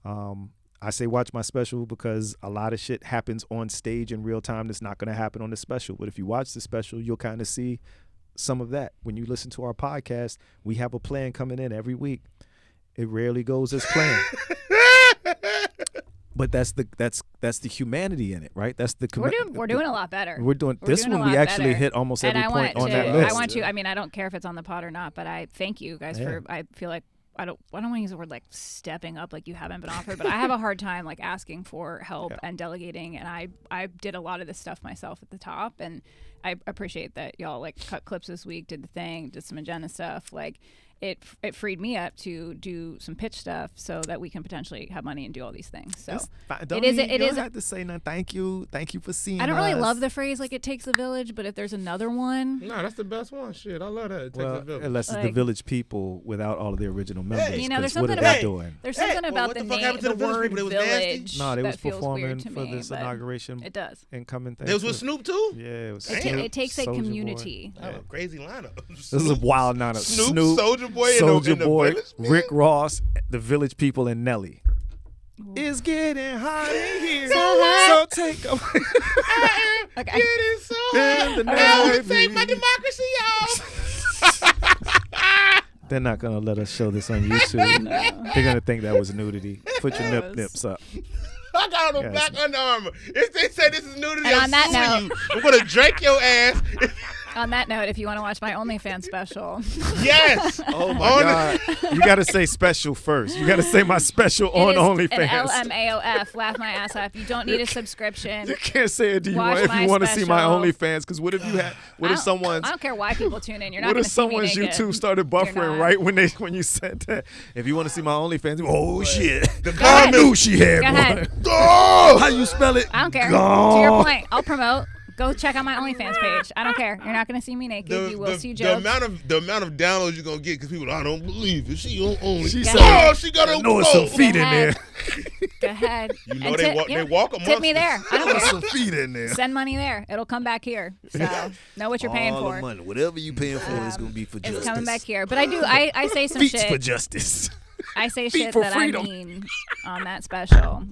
I say watch my special because a lot of shit happens on stage in real time that's not gonna happen on the special. But if you watch the special, you'll kind of see some of that. When you listen to our podcast, we have a plan coming in every week. It rarely goes as planned. But that's the humanity in it, right? That's the We're doing a lot better. We're doing We're this doing a one. We lot actually better. hit almost And every I point want on to, that list. I want you. I mean, I don't care if it's on the pod or not, but I thank you guys for. I feel like I don't want to use the word like stepping up, like you haven't been offered, but I have a hard time like asking for help and delegating, and I did a lot of this stuff myself at the top, and I appreciate that y'all like cut clips this week, did the thing, did some agenda stuff, like. It freed me up to do some pitch stuff so that we can potentially have money and do all these things. So Don't it is. you It don't is. have to say nothing. Thank you for seeing. I don't really us. love the phrase like it takes a village, but if there's another one, Nah, that's the best one. Shit, I love that. It takes Well, a village. unless it's the Like- village people without all of the original members. You know, there's 'cause what something are about- they doing? there's Hey, something well, about what the the fuck name, happened to the the village word people? They was nasty? village. No, they was that feels performing weird to for me, this but inauguration It does. incoming thing. They was with Snoop too? Yeah, it was. It, Snoop, it takes a Soulja Boy. community. Oh, crazy lineup. This is a wild lineup. Snoop, Soulja Boy, Soulja and the Boy, Village, man. Rick Ross, the Village People, and Nelly. It's getting hot in here, so take a Okay. Getting so In the hot. I night, would take my baby. democracy, y'all. They're not gonna let us show this on YouTube. They're gonna think that was nudity. Put your nips up. I got on a Yes. black Under Armour. If they say this is nudity, And I'm on that suing note- you. I'm gonna drink your ass. On that note, if you want to watch my OnlyFans special, Yes. Oh my God. You got to say special first. You got to say my special on OnlyFans. LMAOF, laugh my ass off. You don't need a subscription. You can't say it. Do you Watch want, if my you want to see my special. OnlyFans? Because what if you had? What if someone's? I don't care why people tune in. You're not What going if to see me someone's naked. YouTube started You're buffering not. right when you said that? If you want to see my OnlyFans, oh shit! The ahead. I knew she had Go one. ahead. Oh, how you spell it? I don't care. God. To your point, I'll promote. Go check out my OnlyFans page. I don't care. You're not going to see me naked. You will see the jokes. amount of downloads you're gonna get because people, I don't believe it. She on only. She Go said, ahead. Oh, she got I a know it's some clothes. feet in ahead. there. Go ahead. You know And they walk. They walk amongst Tip me us. there. I don't There's care. some feet in there. Send money there. It'll come back here. So know what you're paying All for. the money, whatever you paying for, is gonna be for It's justice. coming back here. But I say some Feet's shit. for justice. I say Feet shit for that freedom. I mean on that special.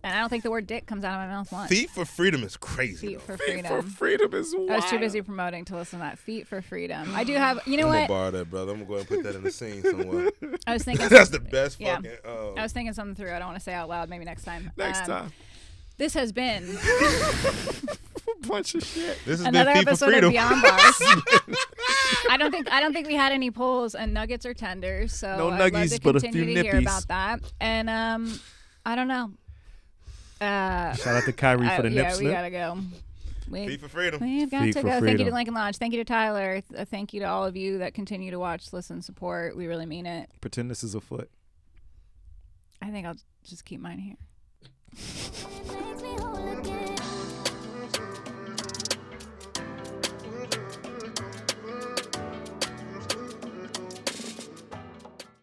And I don't think the word dick comes out of my mouth once. Feet for freedom is crazy. Feet though. for Feet for freedom. freedom is wild. I was too busy promoting to listen to that. Feet for freedom. I do have, you know I'm gonna what? borrow that, brother. I'm gonna go ahead and put that in the scene somewhere. I was thinking. That's the best Yeah. fucking. I was thinking something through. I don't want to say out loud. Maybe next time. Next time. This has been Bunch of shit. This has another been Feet for episode of freedom. Beyond Bars. I don't think we had any polls, and nuggets or tenders. So No I'd love nuggies, to but a continue few to hear nippies. about that. And I don't know. Shout out to Kyrie for the nip yeah, we slip. gotta go. Feet for freedom. We've got Feet to for go. Thank you freedom. to Lincoln Lodge. Thank you to Tyler. Thank you to all of you that continue to watch, listen, support. We really mean it. Pretend this is a foot. I think I'll just keep mine here.